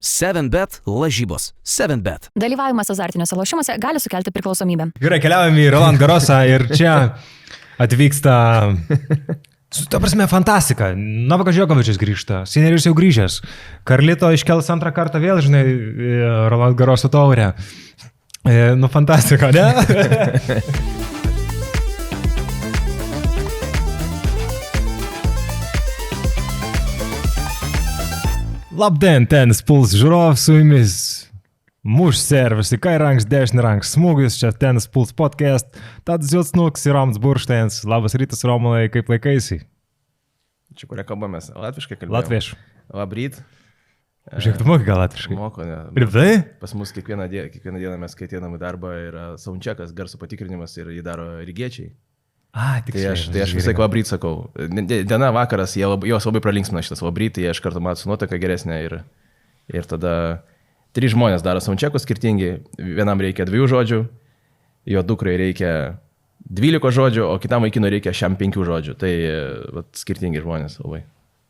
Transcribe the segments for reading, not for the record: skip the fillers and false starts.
7bet lažybos. 7bet. Dalyvavimas azartiniuose lošimuose gali sukelti priklausomybę. Gerai, keliaujame į Roland Garrosą ir čia atvyksta, ta prasme, fantastika. Novakas Džokovičius grįžta, Sinneris jau grįžęs. Carlito iškels antrą kartą vėl, žinai, Roland Garroso taurę. Nu, fantastika, ne? Labdien, Tennis Puls žiūrov, su jumis muž servisai, kai ranks, dešinį ranks smūgis, čia Tennis Puls podcast, Tadas Juodsnuks ir Romas Buršteinas. Labas rytas, Romalai, kaip laikaisi? Čia kuria kalbamės, latviškai kalbėjome. Latviš. Labryt. Žiūrėk, tu mokai gal latviškai? Moku, ne. Rimtai? Pas mus kiekvieną dieną mes, kai ateinam į darbą, yra soundcheckas, garso patikrinimas ir jį daro rygiečiai. Tik Tai aš visai labryt sakau. Diena vakaras, jos labai pralinksmina šitas labryt, tai jie iš karto mato su nuotaka geresnė ir tada 3 žmonės daro soundcheckus skirtingi, vienam reikia 2 žodžių, jo dukrai reikia 12 žodžių, o kitam vaikinui reikia šiam 5 žodžių. Tai skirtingi žmonės labai.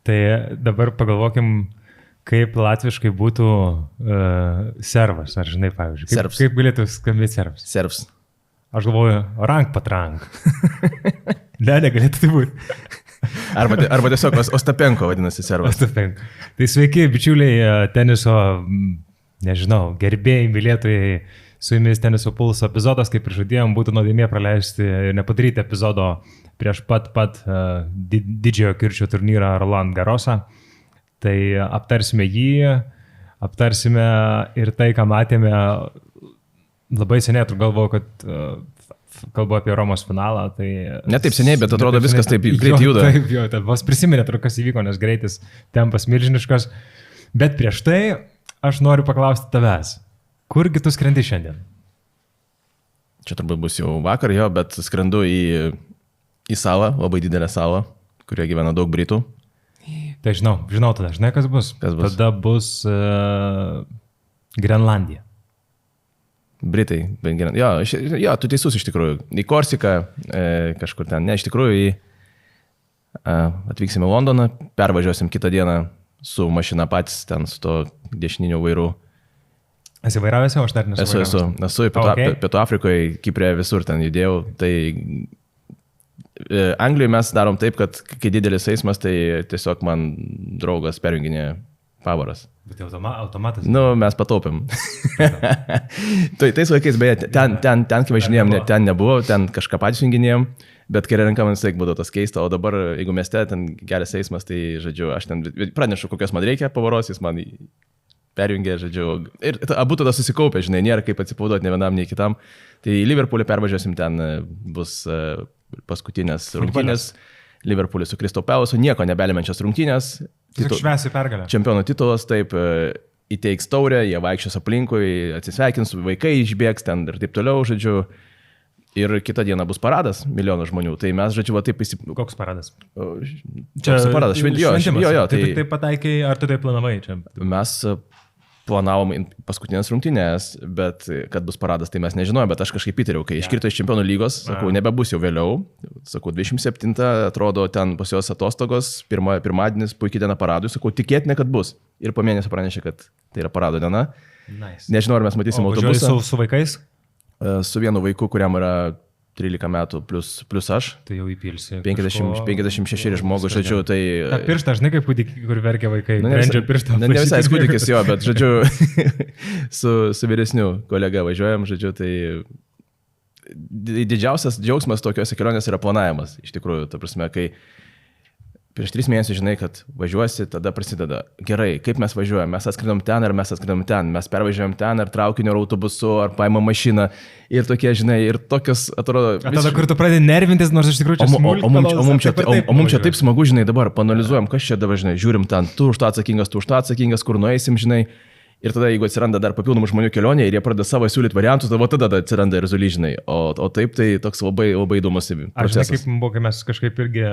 Tai dabar pagalvokim, kaip latviškai būtų servas, ar žinai, pavyzdžiui. Kaip galėtų skambėti servas? Servs. Aš galvoju, rank patrank. Negalėtų tai būti. Arba tiesiog Ostapenko vadinasi servas. Ostapenko. Tai sveiki, bičiuliai, teniso, nežinau, gerbėjai, mylėtojai, su jumis Teniso Pulso epizodas, kaip ir žadėjom, būtų nuodėmė praleisti ir nepadaryti epizodo prieš pat didžiojo kirčio turnyrą Roland Garrosą. Tai aptarsime jį, aptarsime ir tai, ką matėme. Labai seniai galvojau, kad kalbu apie Romos finalą. Tai ne taip seniai, bet atrodo viskas taip greitai juda. Taip, jo, vos prisiminėt, kas įvyko, nes greitis, tempas milžiniškas. Bet prieš tai aš noriu paklausti tavęs, kurgi tu skrendi šiandien? Čia turbūt bus jau vakar, jo, bet skrendu į salą, labai didelę salą, kurioje gyvena daug britų. Tai žinau tada, žinai, kas bus? Tada bus Grenlandija. Britai, jo, tu teisus iš tikrųjų. Į Korsiką, kažkur ten, ne, iš tikrųjų atvyksime į Londoną, pervažiuosim kitą dieną su mašina patys, ten su to dešininiu vairu. Esi vairavęs, aš dar nesu vairavęs. Esu Pietų Afrikoje, Kiprė, visur ten judėjau. Tai Anglijoje mes darom taip, kad kai didelis eismas, tai tiesiog man draugas perjunginė pavaras. Bet automatas? Nu, mes pataupėm. Tais laikais, beje, ten kai važinėjom, ten nebuvo, ten kažką patys junginėjom, bet kai renkam, vis laik būdavo tas keista, o dabar, jeigu mieste ten geras eismas, tai, žodžiu, aš ten pranešu, kokios man reikia pavaros, jis man perjungė, žodžiu, ir abu tada susikaupė, žinai, nėra kaip atsipauduoti ne vienam, nei kitam. Tai į Liverpoolį pervažiuosim, ten bus paskutinės rungtynės. Liverpoolis su Crystal Palace, nieko nebelimenčias rungtynės. Švęsi pergalę. Čempionų titulas, taip, įteiks taurę, jie vaikščios aplinkui, atsisveikins, vaikai išbėgs ten ir taip toliau, žodžiu. Ir kitą dieną bus paradas, milijonas žmonių. Tai mes, žodžiu, taip Koks paradas? Čia paradas, šventimas. Jo. Tai taip pataikai, ar tu tai planavai čia? Mes planavom paskutinės rungtynės, bet kad bus paradas, tai mes nežinojome, bet aš kažkaip įtariau, kai iškirto iš Čempionų lygos, sakau, nebebus jau vėliau, sakau, 27 atrodo ten pas jos atostogos, pirmadienis, puikiai diena paradui, sakau, tikėtina, kad bus. Ir po mėnesio pranešė, kad tai yra parado diena. Nice. Nežinau, ar mes matysim autobusą. Su vaikais? Su vienu vaiku, kuriam yra 13 metų plus aš. Tai jau įpilsi. 56 žmogus, žodžiu, tai... Ta pirštą, žinai, kaip kūdikį, kur verkia vaikai. Brendžio pirštą. Ne visai kūdikis jo, bet, žodžiu, su vyresniu kolega važiuojam, žodžiu, tai didžiausias džiaugsmas tokiuose kelionėse yra planavimas. Iš tikrųjų, ta prasme, kai prieš 3 mėnesius žinai, kad važiuosi, tada prasideda. Gerai, kaip mes važiuojam? Mes atskridom ten, ar mes atskridom ten? Mes pervažiuojam ten, ar traukiniu, ar autobusu, ar paimam mašiną. Ir tokie, žinai, ir tokios, atrodo... Tada, kur tu pradedi nervintis, nors iš tikrųjų čia smulkmenos. O mums čia taip smagu, žinai, dabar panalizuojam, kas čia dabar, žinai, žiūrim ten, tu už tą atsakingas, kur nueisim, žinai. Ir tada, jeigu atsiranda dar papildomų žmonių kelionė ir jie pradeda savo siūlyti variantus, tada atsiranda ir zulyžinai. O taip, tai toks labai, labai įdomus procesas. Aš žinai, kaip buvo, kai mes kažkaip irgi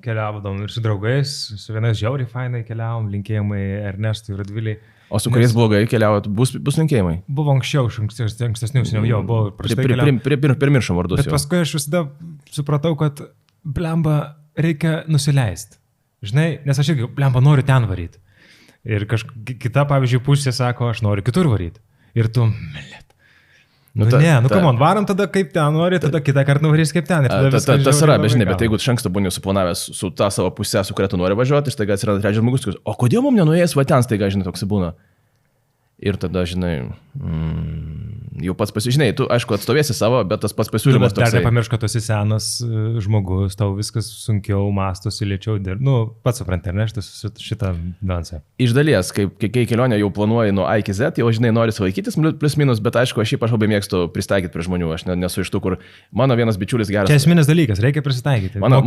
keliavom ir su draugais, su vienais žiauriai fainai keliavom, linkėjimai Ernestui ir Radviliai. O su kuriais blogai keliaujat, bus linkėjimai? Buvo anksčiau, ankstesnių, jo, buvo prieš tai Primiršom vardus. Bet paskui aš visada supratau, kad blemba reikia nusileisti. Žinai, nes aš irgi blemba noriu ten varyti. Ir kita, pavyzdžiui, pusė sako, aš noriu kitur varyti. Ir tu, varom tada kaip ten nori, tada kitą kartą nuvarys kaip ten. Tas yra, bet žinai, bet jeigu iš anksto būni suplanavęs su tą savo pusę, su kuria tu nori važiuoti, staiga atsiranda trečias žmogus, o kodėl mums nenuėjęs va ten, staiga, žinai, toks būna. Ir tada, žinai, jau pats pasižinai, tu, aišku, atstovėsi savo, bet tas pats pasiūlymas toks. Dar nepamiršk, kad tu esi senas žmogus, tau viskas sunkiau, mastosi, lėčiau dirbi. Pats supranti, ar ne, šitą dansą. Iš dalies, kai kelionę jau planuoji nuo A iki Z, jau, žinai, nori laikytis plius minus, bet aišku, aš labai mėgstu pristaikyti prie žmonių. Aš nesu iš tų, kur mano vienas bičiulis geras. Čia esminis dalykas, reikia pristaikyti. Mano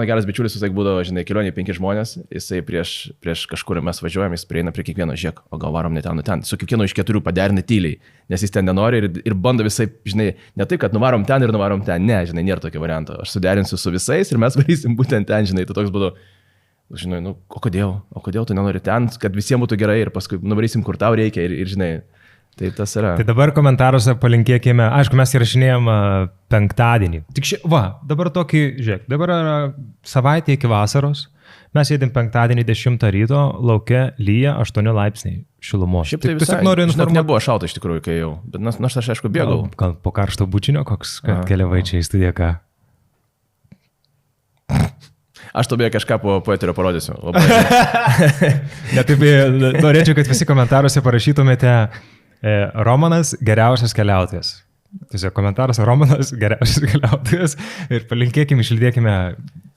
geras bičiulis visai būdavo, žinai, kelionė 5 žmonės, jisai prieš kažkur mes važiuojam, jis prieina prie kiekvieno, žiūrėk, o gal varom ne ten. Su kiekvienu iš 4 paderina tyliai, nes jis ten nenori ir bando visai, žinai, ne tai, kad nuvarom ten ir nuvarom ten, ne, žinai, nėra tokio varianto. Aš suderinsiu su visais ir mes varysim būtent ten, žinai, tu toks būdu, žinai, o kodėl tu nenori ten, kad visiems būtų gerai ir paskui nuvarysim, kur tau reikia ir žinai, tai tas yra. Tai dabar komentaruose palinkėkime, aišku, mes įrašinėjom penktadienį. Tik dabar tokį, žiūrėk, dabar yra savaitė iki vasaros. Mes sėdim penktadienį 10 ryto, lauke lyja 8 laipsniai šilumos. Šiaip tai visai, žinok, nebuvo šalta iš tikrųjų, kai jau, bet nors aš aišku bėgau. Gal po karšto bučinio koks, kad keliavai čia į studiją ką? Aš tobėje kažką po eterio parodysiu. Norėčiau, kad visi komentaruose parašytumėte Romanas geriausias keliautojas. Tiesiog komentaras Romanas geriausias keliautojas ir palinkėkime, išlydėkime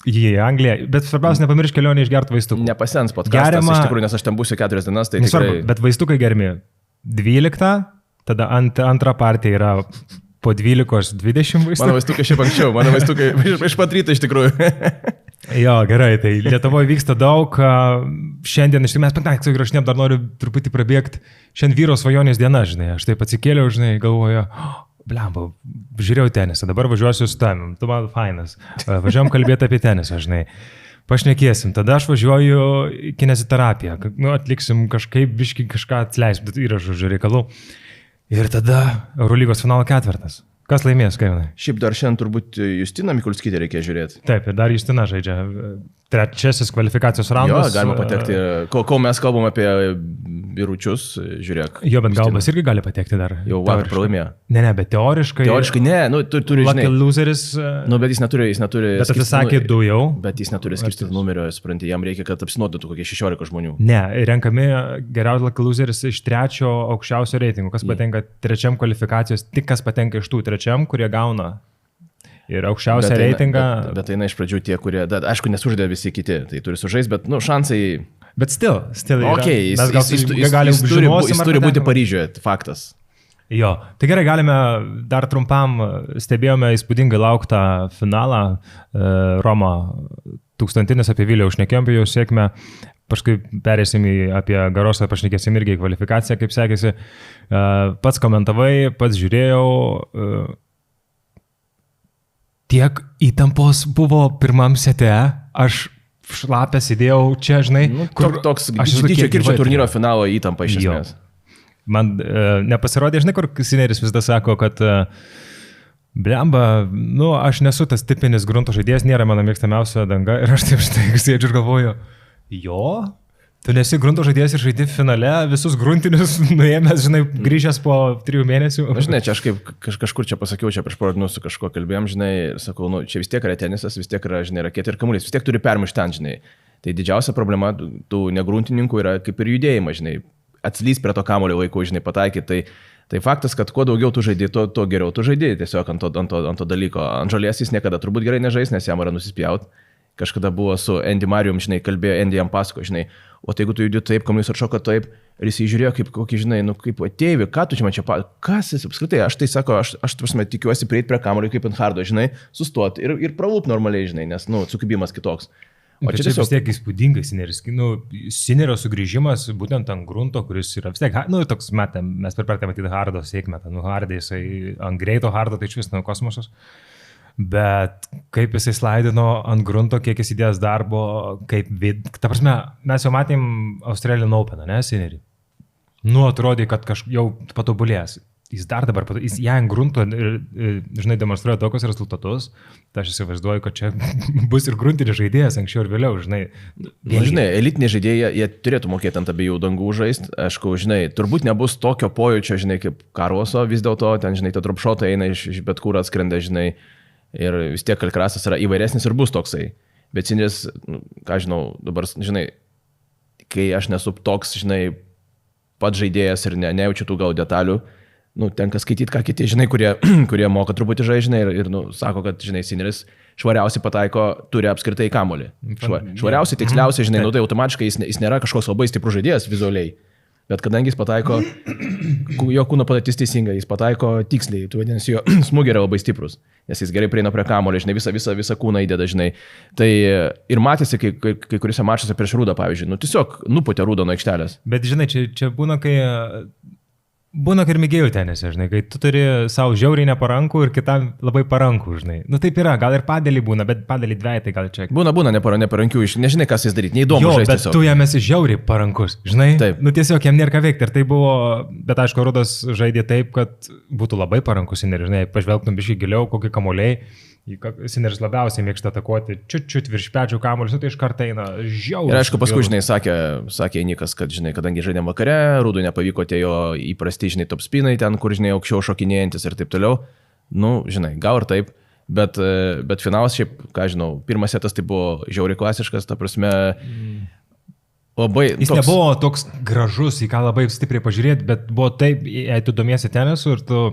jį į Angliją, bet svarbiausia nepamiršk kelionę išgerti vaistukų. Nepasens podcastas, iš tikrųjų, nes aš ten būsiu 4 dienas, tai nesvarbu, tikrai... Bet vaistukai germi 12, tada antra partija yra po 12-20 vaistukų. Mano vaistukai šiaip anksčiau, mano vaistukai iš pat ryto iš tikrųjų. Jo, gerai, tai Lietuvoje vyksta daug. Šiandien, iš tikrųjų, mes penktadienį įrašinėm, dar noriu truputį prabėgti. Šiandien vyro svajonės diena, žinai, aš taip atsikėliau, žinai, galvoju, blemba, žiūrėjau tenisą, dabar važiuosiu su tavim, tu man fainas. Važiuojam kalbėti apie tenisą, žinai. Pašnekėsim, tada aš važiuoju į kineziterapiją, atliksim kažkaip, biškai kažką atleis, bet yra žodžiu reikalų. Ir tada Eurolygos finalo ketvirtas. Kas laimės, Kaivinai? Šiaip dar šiandien turbūt Justiną Mikulskytę reikia žiūrėti. Taip, ir dar Justina žaidžia. Trečiasis kvalifikacijos raundas. Jo, galima patekti. Kol mes kalbam apie vyručius, žiūrėk. Jo, bet Galbas irgi gali patekti dar. Jau vakar pralaimėjo. Ne, bet teoriškai. Teoriškai ne, turi žinai. Lucky loseris. Bet jis neturi. Bet atsisakė 2 jau. Bet jis neturi skirstyti numerio, supranti, jam reikia, kad apsinuodytų kokie 16 žmonių. Ne, renkami geriausias lucky loseris iš 3 aukščiausio reitingo. Kas patenka 3 kvalifikacijos, tik kas patenka iš tų 3, kurie gauna. Ir aukščiausią reitingą. Bet eina iš pradžių tie, kurie, aišku, nesuždė visi kiti, tai turi sužaisti, bet, šansai... Bet still. Okay, jis turi būti Paryžiuje, faktas. Jo, tai gerai, galime dar trumpam, stebėjome įspūdingai lauktą finalą, Roma 1000 apie Vilnių, užnekėjom apie jų sėkmę, paskui perėsim apie Garosą, pašnekėsim irgi kvalifikaciją, kaip sekėsi. Pats komentavai, pats žiūrėjau, tiek įtampos buvo pirmam sete, aš šlapę sėdėjau čia, žinai. Toks didžio kirčio turnyro finalo įtampa iš esmės. Man nepasirodė, žinai, kur Sineris vis dar sako, kad blemba, aš nesu tas tipinis grunto žaidėjas, nėra mano mėgstamiausia danga ir aš taip štai sėdžiu ir galvoju, jo, tu nesi grunto žaidėjas ir žaidži finale, visus gruntinius nuėmęs, žinai, grįžęs po 3 mėnesių. Žinai, čia aš kažkur čia pasakiau, čia prieš porą dienų su kažkuo kalbėjom, žinai, ir sakau, čia vis tiek yra tenisas, vis tiek yra, žinai, raketė ir kamuolys, vis tiek turi permušti ten, žinai. Tai didžiausia problema tų negruntininkų yra kaip ir judėjimas, žinai, atslys prie to kamuolio laiku, žinai, pataikyti. Tai faktas, kad kuo daugiau tu žaidži, tuo geriau tu žaidži, tiesiog ant to dalyko. Ant žolės jis niekada turbūt gerai nežais, nes jam yra nusispjaut. Kažkada buvo su Andy Marium, žinai, kalbėjo, Andy jam pasako, žinai, o tai jeigu tu judi taip, kamuolys atšoka taip, ir jis žiūrėjo kaip kokį, žinai, kaip ateivi, ką tu čia man čia, kas jis apskritai, aš tai sako, aš tikiuosi prieiti prie kamuolio kaip ant hardo, žinai, sustoti ir pralūp normaliai, žinai, nes, sukibimas kitoks. O čia tiesiog vis tiek įspūdingai Sineris, Sinerio sugrįžimas būtent ant grunto, kuris yra vis tiek, toks metėm, mes perpratę matyti hardo sėkmę, hardai, jisai ant greito hardo, tai iš vis kosmosas. Bet kaip jisai slaidino ant grunto, kiek jis įdėjęs darbo, ta prasme, mes jau matėm Australian Open, ne, Sinerį? Atrodė, kad jau patobulėjęs. jis dar dabar, jis ją ant grunto ir, žinai, demonstruoja tokius rezultatus, tai aš įsivaizduoju, kad čia bus ir gruntinis žaidėjas anksčiau ir vėliau, žinai. Žinai, elitiniai žaidėjai, jie turėtų mokėti ant abiejų dangų žaisti, aišku, žinai, turbūt nebus tokio pojūčio, žinai, kaip Karoso, vis dėlto, ten, žinai, tie dropšotai eina iš bet kur atskrenda, žinai, ir vis tiek Alcarazas yra įvairesnis ir bus toksai. Bet Sinneris, ką žinau, dabar, žinai, kai aš nesu toks, žinai, pats žaidėjas ir nejaučiu tų gal detalių, tenka skaityti, ką kiti, žinai, kurie moka truputį žaidžiai ir sako, kad, žinai, Sinneris švariausiai pataiko, turi apskritai kamuolį. Švariausiai, tiksliausiai, žinai, tai automatiškai jis nėra kažkoks labai stiprus žaidėjas vizualiai, bet kadangi jis pataiko, jo kūno padėtis teisinga, jis pataiko tiksliai, tu vadinasi, jo smūgiai yra labai stiprus, nes jis gerai prieina prie kamuolio, žinai, visą kūną įdeda, žinai. Tai ir matėsi, kai kuriuose mačuose prieš Rūdą, pavyzdžiui, tiesiog nuputė Rūdą nuo aikštelės. Bet, žinai, čia būna, kai ir mėgėjų tenise, žinai, kai tu turi savo žiauriai neparankų ir kitam labai parankų, žinai. Taip yra, gal ir padėlį būna, bet padėlį dviejai, tai gal čia. Būna neparankių, nežinai, kas jis daryti, neįdomu žaisti. Bet tu jam esi žiauriai parankus, žinai. Taip. Tiesiog jam nėra ką veikti. Ir tai buvo, bet aišku, Rūdas žaidė taip, kad būtų labai parankus, žinai, pažvelgtum biškai giliau, kokie kamuoliai. Sinneris labiausiai mėgsta atakuoti, čiut virš pečių kamuolius, tai iš karto eina žiauriai. Ir aišku, paskui, žinai, sakė Nikas, kad, žinai, kadangi žaidėm vakare, Rūdui nepavyko tie jo įprasti, žinai, top spinai, ten, kur, žinai, aukščiau šokinėjantis ir taip toliau. Žinai, gal ir taip, bet finalas šiaip, ką žinau, pirmas setas tai buvo žiauriai klasiškas, ta prasme, labai... Jis nebuvo toks gražus, į ką labai stipriai pažiūrėti, bet buvo taip, jei tu domiesi tenisu ir tu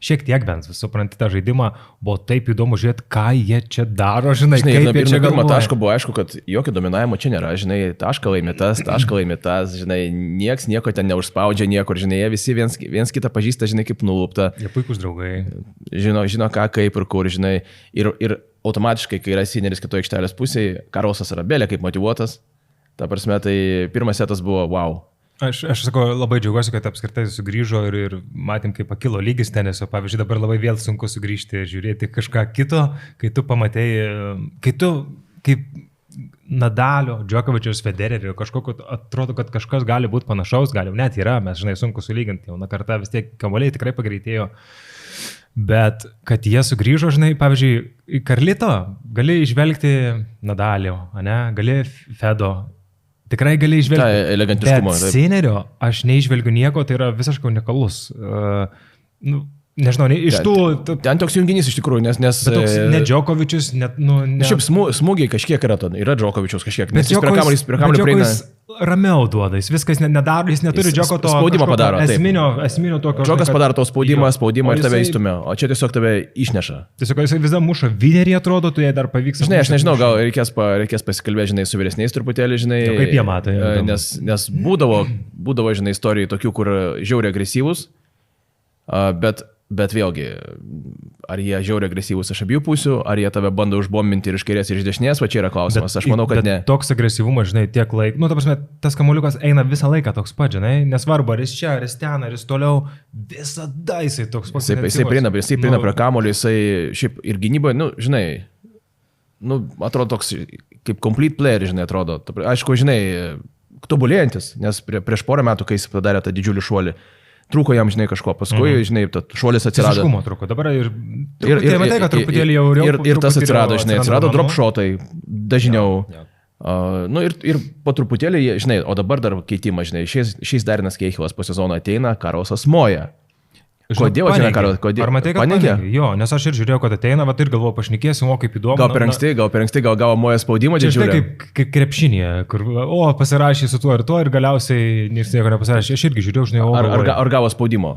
šiek tiek bent supranti tą žaidimą, buvo taip įdomu žiūrėti, ką jie čia daro, žinai, kaip jie čia galvoja. Taško buvo aišku, kad jokio dominavimo čia nėra, žinai, tašką laimė tas, žinai, nieks nieko ten neužspaudžia niekur, žinai, jie visi viens kitą pažįsta, žinai, kaip nulupta. Jie puikus draugai. Žino ką, kaip ir kur, žinai, ir automatiškai, kai yra Sinneris kitoje aikštelės pusėje, Karlosas yra belė kaip motyvuotas, ta prasme, tai pirmas setas buvo wow. Aš sakau, labai džiaugiuosi, kad apskritai sugrįžo ir matėm, kaip pakilo lygis teniso. Pavyzdžiui, dabar labai vėl sunku sugrįžti ir žiūrėti kažką kito, kai tu pamatėjai, kaip Nadalio, Djokovičiaus, Federerio, kažkokio atrodo, kad kažkas gali būti panašaus, gal jau net yra, mes, žinai, sunku sulyginti, jauna karta vis tiek kamuoliai tikrai pagreitėjo. Bet kad jie sugrįžo, žinai, pavyzdžiui, Karlito gali išvelgti Nadalio, gali Fedo. Tikrai gali išvelgti. Bet Sinnerio aš neižvelgiu nieko, tai yra visiškai unikalus. Nežinau, iš tų... Ten toks junginys iš tikrųjų, nes... Ne Djokovičius, net... Šiaip smūgiai kažkiek yra Djokovičiaus kažkiek, nes jis prie kamuolio prieina... Ramiau duoda, jis viskas nedaro, jis neturi Džoko to spaudimo padaro. Esminio tokio... Džokas padaro to spaudimą ir tave įstumia, o čia tiesiog tave išneša. Tiesiog jis vis dar muša vinerį, atrodo, tu jai dar pavyks... Žinai, aš nežinau, gal reikės pasikalbėti, žinai, su vyresniais truputėlį, žinai... Kaip jie mato. Nes būdavo, žinai, istorijų tokių, kur žiauriai agresyvūs, bet vėlgi, ar jie žiauriai agresyvūs iš abiejų pusių, ar jie tave bando užbombinti ir iš kairės ir iš dešinės, va čia yra klausimas, aš manau, kad ne. Toks agresyvumas, žinai, tiek laik, ta prasme, tas kamuoliukas eina visą laiką toks pat, žinai, nesvarbu, ar jis čia, ar jis ten, ar jis toliau, visada jisai toks pat. Jisai prieina prie kamuolio, jisai šiaip ir gynyboje, žinai, atrodo toks kaip complete player, žinai, atrodo. Aišku, žinai, tobulėjantis, nes prieš porą metų, kai jis padarė tą didžiulį šuolį, trūko jam, žinai, kažko, paskui, žinai, šuolis atsirado. Fiziškumo trūko, dabar truputėlį jau ir tas atsirado, žinai, atsirado drop shotai dažniau. Ir po truputėlį, žinai, o dabar dar keitimas, žinai, šiais Darinas Keichilas po sezono ateina, Karlosas moja. Kodėl ateina Karlosas? Ar matai, kad paneigė? Jo, nes aš ir žiūrėjau, kad ateina, ir galvoju, pašnekėsim, o kaip įdomu. Gal per anksti, gal gavo moją spaudimą didžiulį. Kaip krepšinėje, kur, pasirašė su tuo ir galiausiai nieko nepasirašė. Aš irgi žiūrėjau, žinai, ar gavo spaudimo,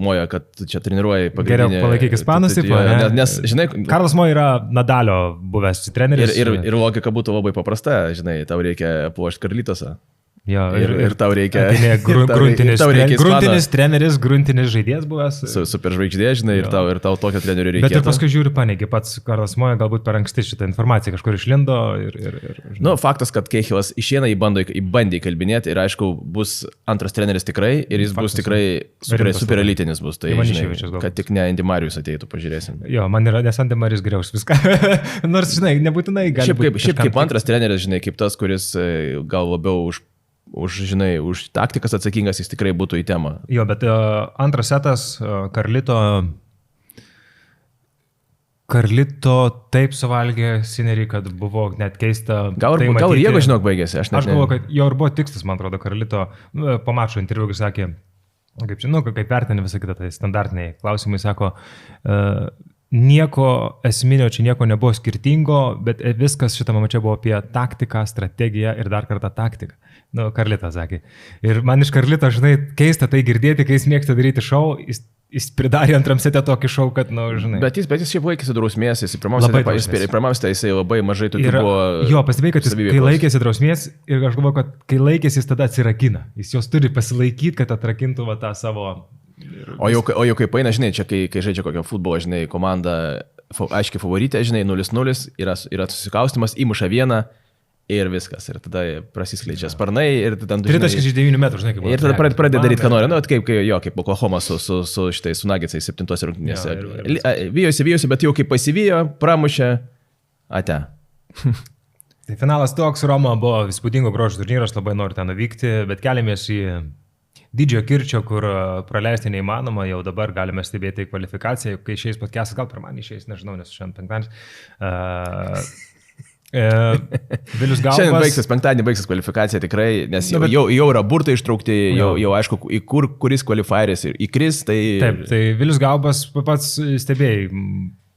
moja, kad čia treniruoja pagrindinį. Geriau palaikyk ispanas, taip, nes, žinai, Karlas Moja yra Nadalio buvęs treneris. Ir logika būtų labai paprasta, žinai, tau reikia puošti Karlytosą. Jo, ir tau reikia... Gruntinis treneris, gruntinis žaidėjas buvęs. Superžvaigždė, žinai, ir tau tokio trenerio reikia. Bet ir paskui žiūri paneigė, pats Karlas Moja galbūt per anksti šitą informaciją kažkur išlindo. Faktas, kad Keichilas išeina, bandė kalbinėti ir aišku, bus antras treneris tikrai ir jis bus tikrai superelitinis bus. Tai, žinai, kad tik ne Andy Marius ateitų, pažiūrėsim. Jo, man yra, nes Andy Marius griaus viską. Nors, žinai, nebūtinai gali būti. Šiaip kaip antras treneris, žinai, kaip tas, kuris gal labiau žinai, už taktikas atsakingas, jis tikrai būtų į temą. Jo, bet antras setas Karlito taip suvalgė Sinerį, kad buvo net keista. Gal ir jėga, žinok, baigėsi. Aš galvoju, kad jo ir buvo tikslas, man atrodo, Karlito po mačo interviu, kai sakė, kaip žinau, kaip vertini visą kitą, tai standartiniai klausimai, sako, nieko esminio čia nieko nebuvo skirtingo, bet viskas šitame mače buvo apie taktiką, strategiją ir dar kartą taktiką. Nu, Karlitas sakė. Ir man iš Karlito, žinai, keista tai girdėti, kai jis mėgsta daryti šou, jis pridarė antram sete tokį šou, kad, nu, žinai. Bet jis šiaip laikėsi drausmės, jis pirmiausia, jisai labai mažai tokių buvo. Jo, pastebėjai, kad jis, kai laikėsi drausmės, ir aš galvoju, kad kai laikėsi, jis tada atsirakina. Jis jos turi pasilaikyti, kad atrakintų va, tą savo... O jau kaip eina, žinai, čia kai žaidžia kokio futbolo, žinai, komanda aiškiai favoritė, žinai, 0-0, yra susikaustimas, įmuša vieną. Ir viskas, ir tada prasiskleidžia sparnai ir tada... 39 metrų, žinai, kaip buvo. Ir tada pradeda daryti, ką nori, nu, kaip Oklahoma su Nuggetsais 7 rungtynėse. Vyjosi, bet jau kaip pasivijo, pramušė, ate. Tai finalas toks, Roma buvo įspūdingo grožio turnyras, labai noriu ten nuvykti, bet keliamės į didžiojo kirčio, kur praleisti neįmanoma, jau dabar galime stebėti kvalifikaciją, kai išeis podcastas, gal per man išeis, nežinau, nes šiandien penktadienis. Vilius Gaubas. Šiandien penktadienį baigsis kvalifikacija tikrai, nes jau yra burtai ištraukti, jau aišku, į kuris kvalifieris ir įkris, tai... Taip, tai Vilius Gaubas pats stebėjai.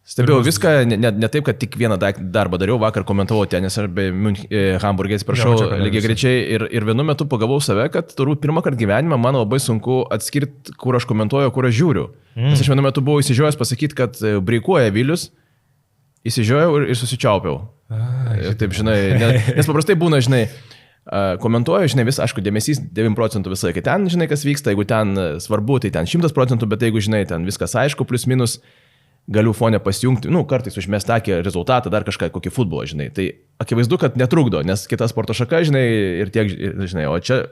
Stebėjau viską, ne taip, kad tik vieną darbą dariau, vakar komentavau tenis ar be Hamburgė, atsiprašau, lygiai greičiai ir vienu metu pagavau save, kad turbūt pirmą kartą gyvenime man labai sunku atskirti, kur aš komentuoju, kur aš žiūriu. Nes aš vienu metu buvau įsižiojęs pasakyti, kad breikuoja Vilius, įsižiojau ir susičiaupiau. Taip, žinai, nes paprastai būna, žinai, komentuoju, žinai, vis, aišku, dėmesys 9% visai, kai ten, žinai, kas vyksta, jeigu ten svarbu, tai ten 100%, bet jeigu, žinai, ten viskas aišku, plus minus, galiu fone pasijungti, nu, kartais užmest akį rezultatą, dar kažką, kokį futbolą, žinai, tai akivaizdu, kad netrukdo, nes kita sporto šaka, žinai, ir tiek, žinai, o čia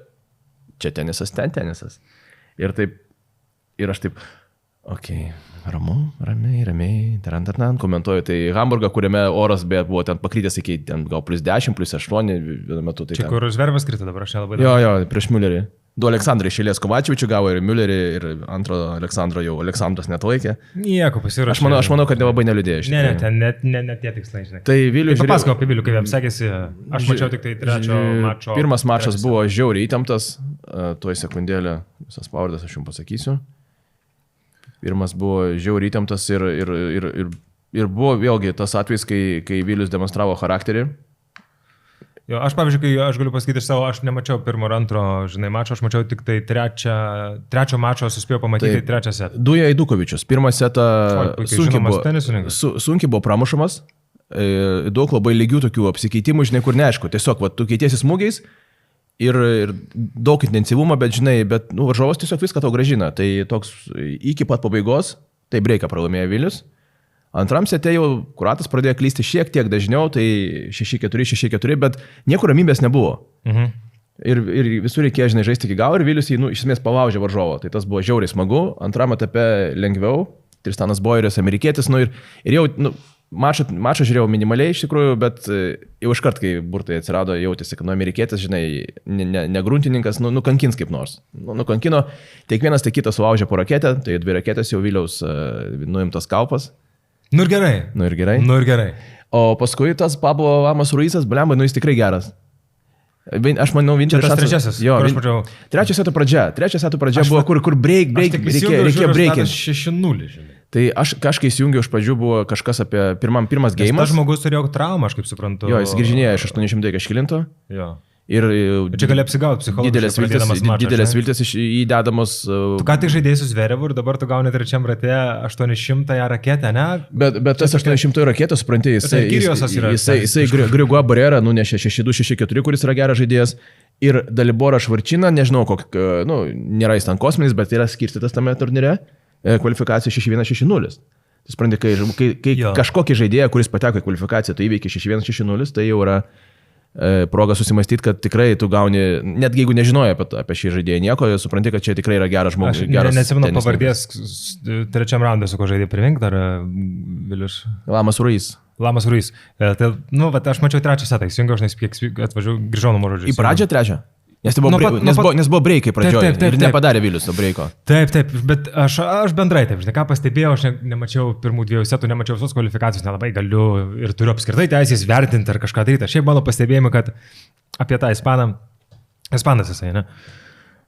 tenisas, ten tenisas. Ir taip, ir aš taip, okei. Ramiai, tarantarnan, komentuoju, tai Hamburgą, kuriame oras buvo ten pakrytęs iki ten gal +10, +8 vienu metu. Tai čia kur Zverbas krito dabar, aš nelabai... Jo, prieš Müllerį. 2 Aleksandrai išėlės Kovačevičių gavo ir Müllerį, ir antro Aleksandro jau Aleksandras net laikė. Nieko pasiruošė. Aš manau, kad nelabai neliūdėjo. Ne, ten net tie tikslai, žinai. Tai Vilius... Papasakau apie Vilių, kaip jam sekėsi, aš mačiau tik tai trečio mačo. Pirmas mačas buvo žiauriai įtemptas, tuoj sekundėlę visas pavardas aš jums pasakysiu. Pirmas buvo žiauriai įtemptas ir buvo vėlgi tas atvejs, kai Vilius demonstravo charakterį. Jo, aš, pavyzdžiui, kai aš galiu pasakyti iš savo, aš nemačiau pirmo ir antro, žinai, mačo, aš mačiau tik tai trečio mačo, suspėjau pamatyti trečią setą. Duja Eidukovičius. Pirmą setą sunkiai buvo pramušamas, daug labai lygių tokių apsikeitimų, žinai, kur neaišku, tiesiog, va, tu keitiesi smūgiais ir daug intensyvumo, bet, žinai, varžovas tiesiog viską tau gražina. Tai toks iki pat pabaigos, tai breiką pralaimėjo Vilius. Antram sete jau Kroatas pradėjo klysti šiek tiek dažniau, tai 6-4, 6-4, bet niekur ramybės nebuvo. Ir visur reikėjo, žinai, žaisti iki galo ir Vilius jį, iš esmės palaužė varžovą. Tai tas buvo žiauriai smagu. Antram etape lengviau. Tristanas Boyeris, amerikietis, ir jau, mačą žiūrėjau minimaliai iš tikrųjų, bet jau iškart, kai burtai atsirado, jautėsi, kad amerikietis, žinai, ne gruntininkas, nukankins kaip nors. Nukankino, tiek vienas, tiek kitas sulaužė po raketę, tai 2 raketės jau Viliaus nuimtas kaupas. Nu ir gerai. O paskui tas Pablo Lamas Ruizas, blembai, jis tikrai geras. Aš manau, tas trečiasis. Jo, trečias setų pradžia buvo, kur reikėjo breakint. 6-0, žinai. Tai aš kažkai įsijungiau iš pradžių, buvo kažkas apie pirmas geimas. Tas žmogus turėjo traumą, aš kaip suprantu. Jo, jis grįžinėjo iš 800 kažkilinto. Jo. Ir čia gali apsigauti psichologiškai. Didelės viltis įdedamos. Tu ką tik žaidėjai su Zverevu ir dabar tu gauni trečiam rate 800 raketę, ne? Bet tas 800 raketės, supranti, jisai Grigua Barrera nunešė 6-2, 6-4, kuris yra geras žaidėjas. Ir Dalibora Švarčina, nežinau, nėra jis ten kosminis, bet yra skirstytas tame turnyre, kvalifikacija 6-1, 6-0. Tu supranti, kai kažkokį žaidėją, kuris pateko į kvalifikaciją, tu įveiki 6-1, 6-0, tai jau yra proga susimastyti, kad tikrai tu gauni, netgi jeigu nežinoji apie šį žaidėją nieko, supranti, kad čia tikrai yra geras žmogus. Aš nesimenu pavardės trečiam raundui, su ko žaidėjai privink dar Vilius. Lamas Ruiz. Tai, aš mačiau trečią setą, įsijungiau, aš kiek atvažiavau, grįžau namo žodžiu. Į pradžią trečią? Nes buvo breikai pradžioje ir nepadarė Vilius to breiko. Taip, bet aš bendrai taip, žinai, ką pastebėjau, aš nemačiau pirmų 2 setų, nemačiau visos kvalifikacijos, nelabai galiu ir turiu apskritai teisės vertinti ar kažką daryti. Šiaip mano pastebėjimai, kad apie tą ispanas jisai, ne?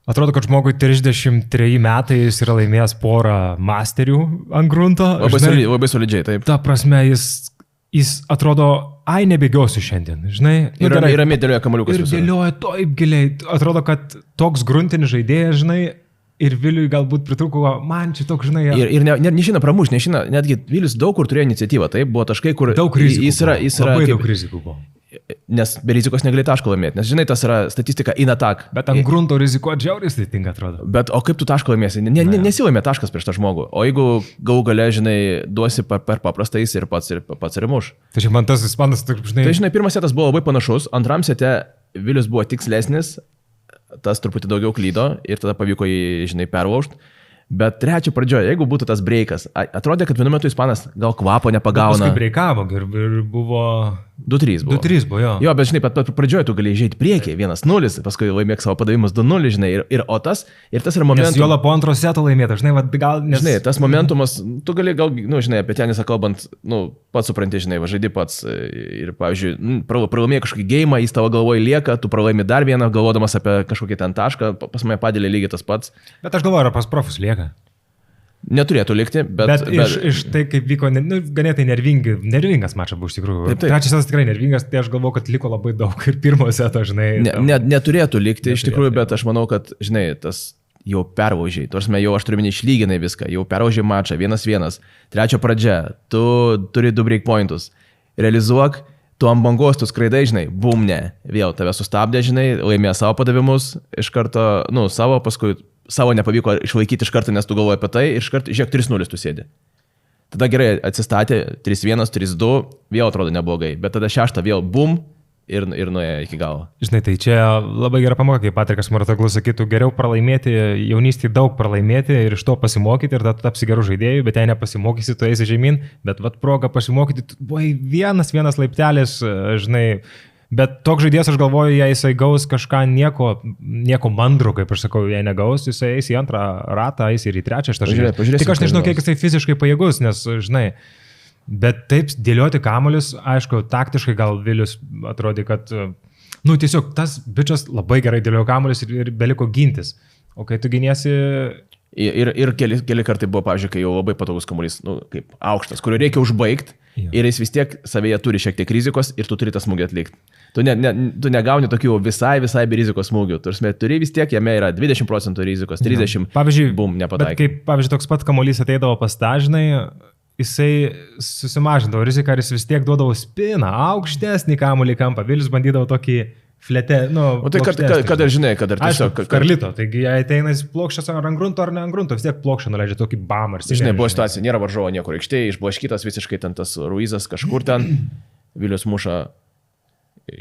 Atrodo, kad žmogui 33 metai jis yra laimėjęs porą masterių ant grunto. Labai solidžiai, taip. Ta prasme, jis atrodo, nebėgiosiu šiandien, žinai. Ir ramiai dėlioja kamaliukus. Ir dėlioja taip giliai. Atrodo, kad toks gruntinis žaidėjas, žinai, ir Viliui galbūt pritrūko, man čia toks, žinai. Ir nešina pramuš, netgi Vilius daug kur turėjo iniciatyvą, taip, buvo taškai, kur daug rizikų. Jis yra labai daug rizikų buvo. Nes be rizikos negali taško laimėti, nes žinai, tas yra statistika in attack. Bet ant grunto rizikuoti žiauriai sudėtinga atrodo. Bet o kaip tu taško laimėsi? Nesilaimė taškas prieš tą žmogų. O jeigu galų gale, žinai, duosi per paprastą jis ir pats ir muš. Tai čia man tas ispanas, žinai. Tai žinai, pirmas setas buvo labai panašus, antram sete Vilius buvo tikslesnis, tas truputį daugiau klydo ir tada pavyko jį, žinai, perlaužti. Bet trečio pradžioje, jeigu būtų tas breikas, atrodė, kad vienu metu ispanas gal kvapo nepagauna. Paskui breikavo ir buvo... 2-3 buvo. 2-3 buvo, jo. Jo, bet žinai, pat pradžioje tu galėjai žaisti priekį, 1-0, paskui laimėk savo padavimus 2-0, žinai, ir tas yra momentas. Nes jo po antro seto laimėta, žinai, gal... Žinai, tas momentumas, tu gali gal, žinai, apie tenisą kalbant, pats supranti, žinai, žaidži pats ir, pavyzdžiui, pralaimėjai kažkokį geimą, jis tavo galvoje lieka, tu pralaimi dar vieną, galvodamas apie kažkokį ten tašką, pas mane padėlė lygiai tas pats. Bet aš galvoju, ar pas profus lieka. Neturėtų likti, bet iš tai, kaip vyko, ganėtai nervingas mačas buvo iš tikrųjų. Trečias setas tikrai nervingas, tai aš galvoju, kad liko labai daug ir pirmo seto, žinai. Neturėtų likti iš tikrųjų, bet aš manau, kad, žinai, tas jau perlaužiai, tuorsime jau aš turiu minį išlyginai viską, jau perlaužiai mačą, 1-1, trečio pradžia, tu turi 2 breakpointus, realizuok, tu ant bangos, tu skraidai, žinai, bum, ne, vėl tave sustabdė, žinai, laimėjo savo padavimus, iš karto, savo, paskui savo nepavyko išlaikyti iš karto, nes tu galvoji apie tai ir iš karto, žiūrėk, 3-0 tu sėdi. Tada gerai atsistatė, 3-1, 3-2, vėl atrodo neblogai, bet tada 6 vėl bum ir nuėjo iki galo. Žinai, tai čia labai gera pamoka, kaip Patrikas Maratoglus sakytų, geriau pralaimėti, jaunystėje daug pralaimėti ir iš to pasimokyti ir tada tapsi gerų žaidėjų, bet jei nepasimokysi, tu eisi žemyn, bet proga pasimokyti, buvai vienas laiptelis, žinai. Bet toks žaidėjas, aš galvoju, jei jisai gaus kažką nieko mandro, kaip aš sakau, jei negaus, jisai eis į antrą ratą, eis ir į trečią. Tik aš nežinau, kiek jisai fiziškai pajėgus, nes, žinai, bet taip dėlioti kamuolius, aišku, taktiškai gal Vilius atrodė, kad, tiesiog tas bičas labai gerai dėliojo kamuolius ir beliko gintis. O kai tu giniesi... Ir keli kartai buvo, pavyzdžiui, kai jau labai patogus kamuolys, kaip aukštas, kurio reikia užbaigti ir jis vis tiek savyje turi šiek tiek rizikos ir tu turi tą smūgį atlikti. Tu negauni tokių visai be rizikos smūgių. Turi vis tiek, jame yra 20% rizikos, 30%. Pavyzdžiui, bum, nepataikai. Kaip, pavyzdžiui, toks pat kamuolys ateidavo pas tą, žinai, jisai susimažindavo riziką ir jis vis tiek duodavo spiną, aukštesnį kamuolį kampą. Vilius bandydavo tokį flete, o tai kad ir žinai, kad ir tiesiog... Karlito, taigi jei ateina jis plokščias ar ant grunto, vis tiek plokščią nuleidžia tokį bamą. Žinai, buvo situacija, nėra varžovo niekur aikštėje, išblaškytas visiškai ten tas Ruizas kažkur ten, Vilius muša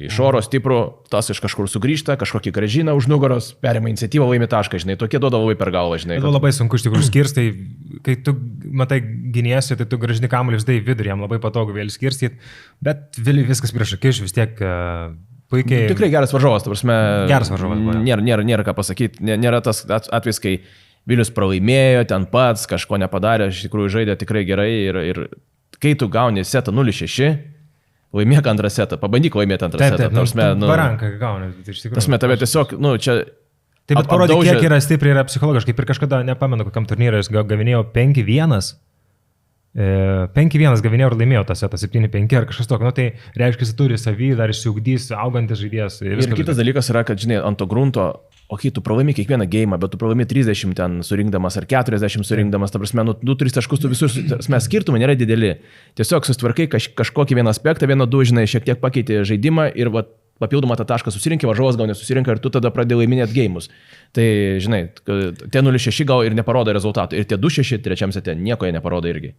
iš oro stiprų, tas iš kažkur sugrįžta, kažkokį grąžina už nugaros, perima iniciatyvą, laimi tašką, žinai, tokie duoda labai per galvą, žinai. Tai labai sunku iš tikrųjų skirstai, kai tu matai giniesi, tai tu grąžini kamuolį visai vidurį, jam labai patogu vėl skirstyti, bet Viliui viskas prieš akis vis tiek... Puikiai. Tikrai geras varžovas, ta prasme. Geras varžovas. Nėra ką pasakyti, nėra tas atvejs, kai Vilius pralaimėjo, ten pats kažko nepadarė, iš tikrųjų žaidė tikrai gerai ir kai tu gauni setą 0-6, laimėk antrą setą, pabandyk laimėti antrą setą. Baranką gauni, tai iš tikrųjų. Tasme, tave tiesiog, čia... Taip, bet parodė, kiek yra stipriai, yra psichologiškai. Ir kažkada, nepamenu, kokiam turnyrui jis gavinėjo 5-1. 5-1 gavinėjo ir laimėjo tą setą, 7-5 ar kažkas tokio, tai reiškia, jis turi savį, dar išsiugdys, augantis žaidėjas. Ir kitas dalykas yra, kad, žinai, ant to grunto, tu pralaimi kiekvieną geimą, bet tu pralaimi 30 ten surinkdamas ar 40 surinkdamas, ta prasme, 2-3 taškus tu visus, skirtumai nėra dideli. Tiesiog sustvarkai kažkokį vieną aspektą, 1-2, žinai, šiek tiek pakeitė žaidimą ir papildomą tą tašką susirinkė, varžovas gal nesusirinka ir tu tada pradėjai laiminėti geimus. Tai, žinai, tie 0-6 gal ir neparodo rezultatų. Ir tie 2-6 trečiam sete nieko jie neparodo irgi.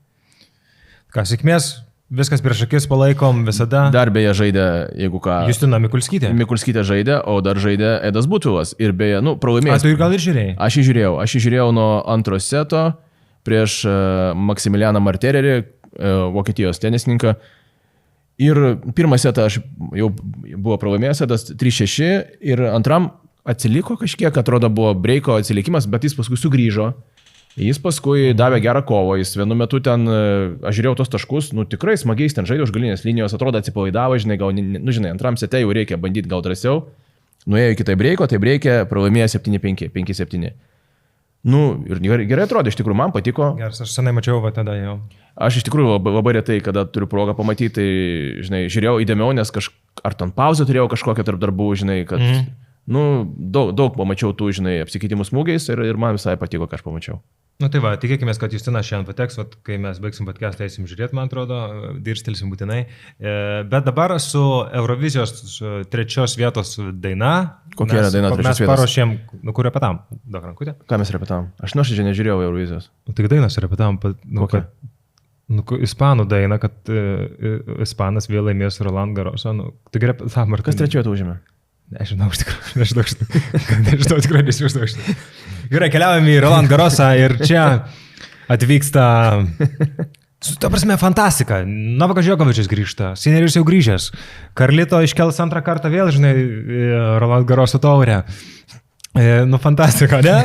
Ką, sėkmės, viskas prieš akis palaikom visada. Dar beje žaidė, jeigu ką... Justina Mikulskytė. Mikulskytė žaidė, o dar žaidė Edas Butulas. Ir beje, pralaimėjęs. Tu ir gal ir žiūrėjai? Aš jį žiūrėjau nuo antro seto prieš Maksimilianą Martererį, Vokietijos tenisininką. Ir pirmą setą aš jau buvo pralaimėjęs Edas 3-6 ir antram atsiliko kažkiek, atrodo buvo breiko atsilikimas, bet jis paskui sugrįžo. Jis paskui davė gerą kovą, jis vienu metu ten, aš žiūrėjau tos taškus, tikrai smagiai ten žaidė už galinės linijos, atrodo atsipalaidavo, žinai, gal, žinai, antram sete jau reikia bandyti gal drąsiau. Nuėjo iki tai breikė, pralaimėjo 7-5, 5-7. Ir gerai atrodė, iš tikrųjų, man patiko. Geras, aš senai mačiau tada jau. Aš iš tikrųjų labai retai, kada turiu progą pamatyti, tai, žinai, žiūrėjau įdėmiau, nes ar ten pauzę turėjau kažkokią tarp darbų, žinai, kad, daug pamačiau tų, žinai, apsikeitimų smūgiais ir man visai patiko, ką aš pamačiau. Tai va, tikėkime, kad Justinas šiandien pateks, kai mes baigsim podcastą, eisim žiūrėti, man atrodo, dirstelsim būtinai. Bet dabar su Eurovizijos 3 vietos daina. Kokia yra daina 3 vietos? Mes paruošėm, kur repetavom? Daug rankutė? Ką mes repetavom? Aš nuoširdžiai nežiūrėjau Eurovizijos. Tik dainas repetavom. Ispanų daina, kad Ispanas vėl laimės Roland Garrosą. Tai repetavom. Kas 3 vietą užėmė? Nežinau, tikrai nesivaizduoju. Gerai, keliaujame į Roland Garrosą ir čia atvyksta, ta prasme, fantastika. Novakas Džokovičius grįžta, Sinneris jau grįžęs, Carlito iškels antrą kartą vėl, žinai, Roland Garroso taurę. Fantastika, ne?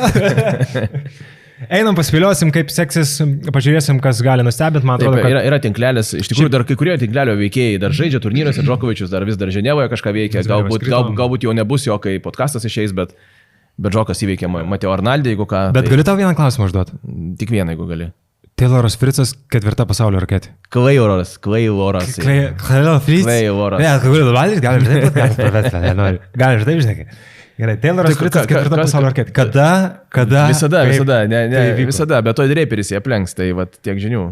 Einam paspėliosim, kaip seksis, pažiūrėsim, kas gali nustebinti, man atrodo. Taip, yra tinklelis, iš tikrųjų dar kai kurie tinklelio veikėjai dar žaidžia turnyruose, Džokovičius dar vis dar Ženevoje kažką veikia, galbūt jau nebus jo, kai podcastas išeis, bet Džokas įveikė Mateo Arnaldį, jeigu ką. Bet gali tau vieną klausimą užduoti? Tik vieną, jeigu gali. Tayloras Fritzas 4 pasaulio raketė. Klailoras. Gali taip, žinai. Gerai, Tayloras Fritzas 4 pasaulio raketė. Kada? Visada, bet to Draperis jie aplenks, tai vat tiek žinių.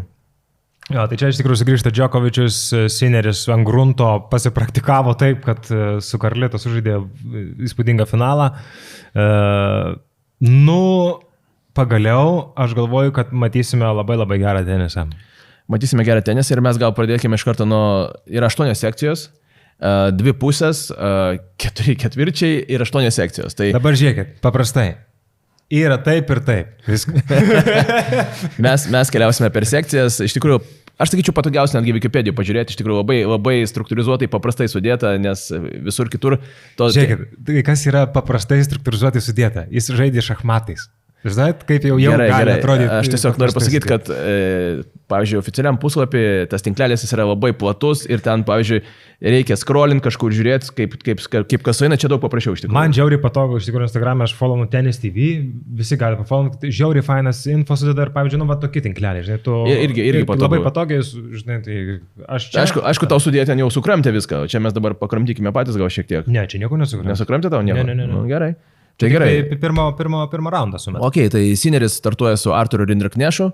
Jo, tai čia iš tikrųjų sugrįžta Džokovičius, Sinneris ant grunto pasipraktikavo taip, kad su Carlito sužaidė įspūdingą finalą. Pagaliau aš galvoju, kad matysime labai labai gerą tenisą. Matysime gerą tenisą ir mes gal pradėkime iš karto nuo... Yra 8 sekcijos. 2 pusės, 4 ketvirčiai ir 8 sekcijos. Tai... Dabar žiūrėkit, paprastai. Yra taip ir taip. mes keliausime per sekcijas. Iš tikrųjų, aš sakyčiau patogiausia netgi Wikipedijoje pažiūrėti. Iš tikrųjų labai, labai struktūrizuotai, paprastai sudėta, nes visur kitur... Žiūrėkit, tai kas yra paprastai struktūrizuotai sudėta? Jis žaidė šachmatais. Žinai, kaip jau gali atrodyti. Aš tiesiog noriu pasakyti, kad, pavyzdžiui, oficialiam puslapį tas tinklelis yra labai platus ir ten, pavyzdžiui, reikia scrollinti kažkur žiūrėti, kaip kas eina, čia daug paprašiau iš tikrųjų. Man žiauriai patogu, iš tikrųjų, Instagram'e aš follownu Tennis TV, visi gali pafollownuti, žiauriai fainas info sudeda ir, pavyzdžiui, tokį tinklelį, žinai, tu... Irgi patogu. Labai patogiai, žinai, tai aš čia... Aišku, tau sudėti ten jau sukramtė viską, čia mes dabar pakramtykime patys gal šiek tiek. Ne, čia nieko nesukramtė. Nesukramtė tau nieko? Ne. Gerai. Tai gerai. Pirmą raundą sumet. Ok, tai Sinneris startuoja su Arturu Rinderknešu,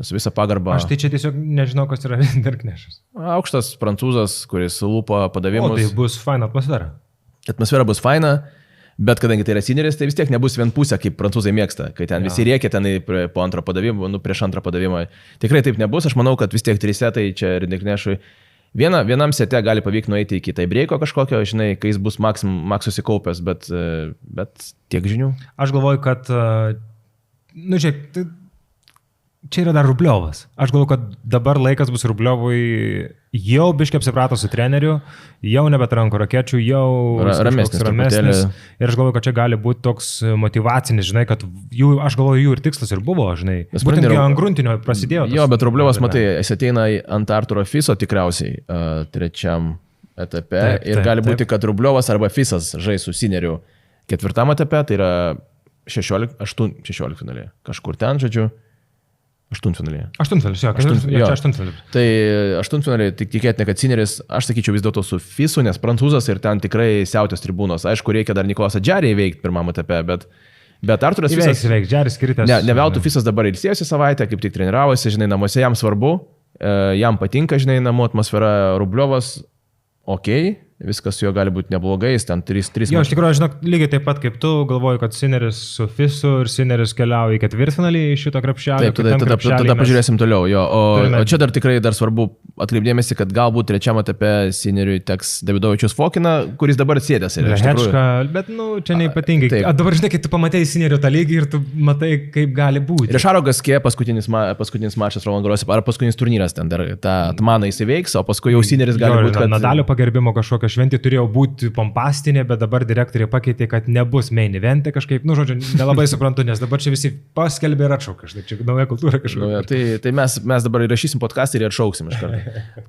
su visą pagarbą. Aš tai čia tiesiog nežinau, kas yra Rinderknešas. Aukštas prancūzas, kuris lūpo padavimus. O tai bus faina atmosfera. Atmosfera bus faina, bet kadangi tai yra Sinneris, tai vis tiek nebus vienpusė, kaip prancūzai mėgsta, kai ten visi rėkia ten po antro padavimo, prieš antrą padavimą. Tikrai taip nebus, aš manau, kad vis tiek 3 setai čia Rinderknešui. Vienam sete gali pavykti nueiti iki tai breiko kažkokio, žinai, kai jis bus maks susikaupęs, bet tiek žinių. Aš galvoju, kad, čia yra dar Rubliovas. Aš galvoju, kad dabar laikas bus Rubliovui jau biškai apsiprato su treneriu, jau nebetranko rakečių, jau ramesnis. Ir aš galvoju, kad čia gali būti toks motivacinis, žinai, kad aš galvoju, jų ir tikslas ir buvo, žinai. Būtent ant gruntinio prasidėjo. Jo, bet Rubliovas, matai, jis ateina ant Arturo Fiso tikriausiai 3 etape ir gali būti, kad Rubliovas arba Fisas žais su Sinneriu 4 etape, tai yra 16 finalė. Kažkur ten, žodžiu. Aštuntfinalį. Tai aštuntfinalį tik tikėtina, kad Sinneris, aš sakyčiau vis dėlto su Fisu, nes prancūzas ir ten tikrai siautės tribūnos. Aišku, reikia dar Nikolasą Džerį įveikti pirmam etape, bet Arturas Fisas... Džeris kritas. Ne veltui Fisas dabar ilsėjosi savaitę, kaip tik treniravosi, žinai, namuose jam svarbu, jam patinka, žinai, namų atmosfera. Rubliovas, okei. Viskas su juo gali būti neblogai, jis ten 3 Jo, iš tikrųjų, žinok, lygiai taip pat kaip tu, galvoju, kad Sinneris su Fisu ir Sinneris keliauja į 4-finalį iš šito krepšelio. Taip, tada pažiūrėsim toliau. Jo, o čia dar tikrai dar svarbu atkreipdėmėsi, kad galbūt 3 etape Sinneriui teks Davidovičius Fokina, kuris dabar sėdės. Bet, čia neypatingai. Dabar, žinai, kai tu pamatei Sinnerio tą lygį ir tu matai, kaip gali būti. Rišaro Gaskė paskutinis mačas Roland Garrose, ar paskutinis turnyras ten dar tą atmaną įsiveiks, o paskui jau Sinneris gali būti, kad... Nadalio pagerbimo kažkokio šventė turėjo būti pompastinė, bet dabar direktoriai pakeitė, kad nebus main eventė kažkaip, nu, žodžiu, nelabai suprantu, nes dabar čia visi paskelbė ir atšaukia, štai čia nauja kultūra kažkokia. Tai mes dabar įrašysim podcastą ir atšauksim iš karto.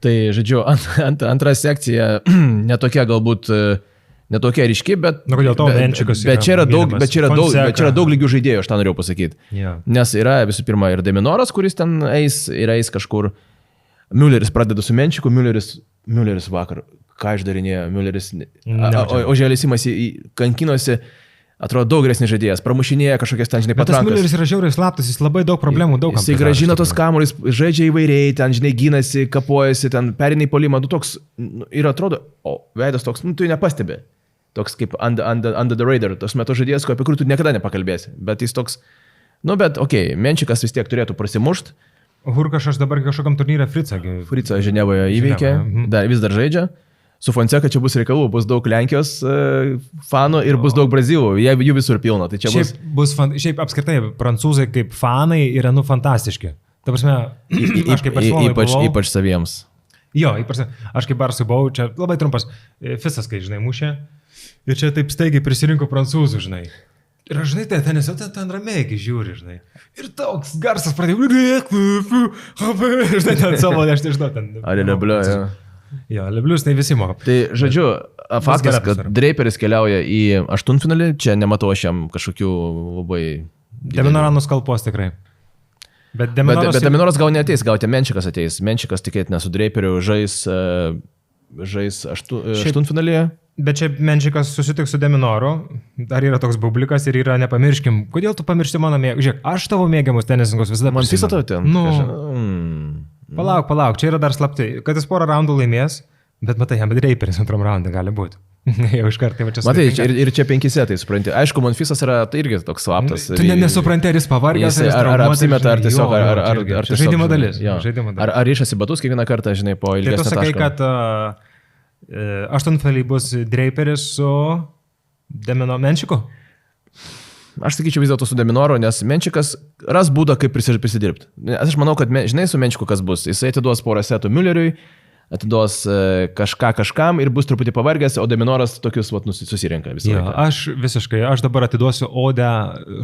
Tai, žodžiu, antra sekcija netokia galbūt, netokia ryški, bet... Nu, kodėl to Menčikas bet čia yra daug lygių žaidėjų, aš tą norėjau pasakyti. Yeah. Nes yra visų pirma ir Deminoras, kuris ten eis kažkur. Mülleris pradeda su Menčiku, Mülleris vakar, ką išdarinėjo, Mülleris, ožėlėsimas kankinosi, atrodo daug geresnis žaidėjas, pramušinėja kažkokias ten, žinai, patrankas. Bet tas Mülleris yra žiauriai slaptas, jis labai daug problemų, daug kam. Jisai gražina tos kamuolius, žaidžia įvairiai, ten, žinai, gynasi, kapojasi, ten perina į polimą, toks, ir atrodo, veidas toks, tu nepastebi, toks kaip under the radar, tos metų žaidėjas, apie kurį tu niekada nepakalbėsi, bet jis toks, bet Menčikas vis tiek turėtų prasimušt. Hurkašas dabar kažkokiam turnyrė Fricą Ženevoje įveikė, vis dar žaidžia. Su Fonseca čia bus reikalų, bus daug Lenkijos fanų ir bus daug Brazilų, jų visur pilna. Tai čia šiaip apskritai, prancūzai kaip fanai yra fantastiški. Ta prasme, aš kaip Barcelonai buvau. Ypač saviems. Jo, aš kaip Barcelonai buvau, čia labai trumpas Fisas, kai, žinai, mušė. Ir čia taip staigiai prisirinko prancūzų, žinai. Ir aš, žinai, ten ramiai žiūri, žinai. Ir toks garsas pradėjo. Žinai, ten savo, aš nežinau, ten. Ar Lebliu, jo. Jo, Leblius, tai visi moka. Tai, žodžiu, faktas, kad Draperis keliauja į aštuntfinalį, čia nematau aš jam kažkokių labai... Deminoras nuskalpos tikrai. Bet Deminoras gal neateis, gal Menčikas ateis. Menčikas tikėtina su Draperiu žais aštuntfinalyje. Bet čia Menčikas susitiks su Deminoru, dar yra toks bublikas ir yra, nepamirškim, kodėl tu pamiršti mano mėgiamus, žiūrėk, aš tavo mėgiamus tenisininkus visada man visą tavo ten. Palauk, čia yra dar slaptai, kad jis porą raundų laimės, bet matai, jam Draperis antram raundui gali būti. Jau iš karto, tai va čia sutinka. Matai, ir čia 5 setai, supranti. Aišku, Monfisas yra tai irgi toks slaptas. Tu nesupranti, ar jis pavargęs, ar apsimeta, ar tiesiog, ar tiesiog. Žaidimo dalis. Ar ryšasi batus kiekvieną kartą, žinai, po ilgesnio taško. Tai tu sakai, kad aštuntfinalį bus Draperis su Menčiku? Aš sakyčiau vis dėlto su Deminoru, nes Menčikas ras būdą, kaip prisidirbti. Aš manau, kad, žinai, su Menčiku kas bus. Jisai atiduos porą setų Mülleriui, atiduos kažką kažkam ir bus truputį pavargęs, o Deminoras tokius susirenka visą laiką. Aš dabar atiduosiu odę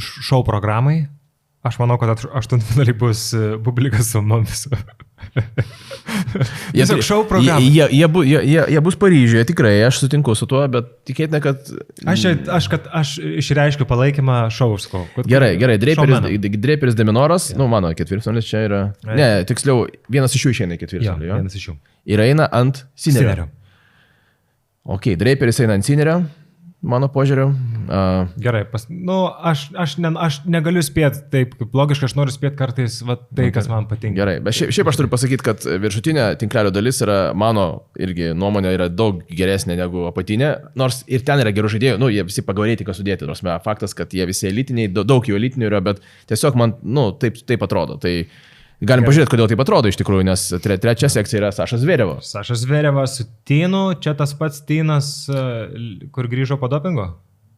šou programai. Aš manau, kad aštuntfinalį bus publikas su Monfisu. Tiesiog šou programą. Jie bus Paryžiuje, tikrai, aš sutinku su tuo, bet tikėtina, kad... Aš išreiškiu palaikymą šausko. Gerai, Draperis Deminoras, mano ketvirtfinalis čia yra... Ne, tiksliau, vienas iš jų išeina į ketvirtfinalį. Vienas iš jų. Ir eina ant Sinerio. Ok, Draperis eina ant Sinerio. Mano požiūriu. Gerai, aš negaliu spėti taip, kaip logiškai, aš noriu spėti kartais tai, kas man patinka. Gerai, bet šiaip aš turiu pasakyti, kad viršutinė tinklelio dalis yra, mano irgi nuomonė, yra daug geresnė negu apatinė, nors ir ten yra gerų žaidėjų, jie visi pagal reitingą sudėti, nors faktas, kad jie visi elitiniai, daug jų elitinių yra, bet tiesiog man, taip atrodo. Tai galim pažiūrėti, kodėl taip atrodo iš tikrųjų, nes trečia sekcija yra Sašas Zverevas. Sašas Zverevas su Tynu, čia tas pats Tynas, kur grįžo po dopingo?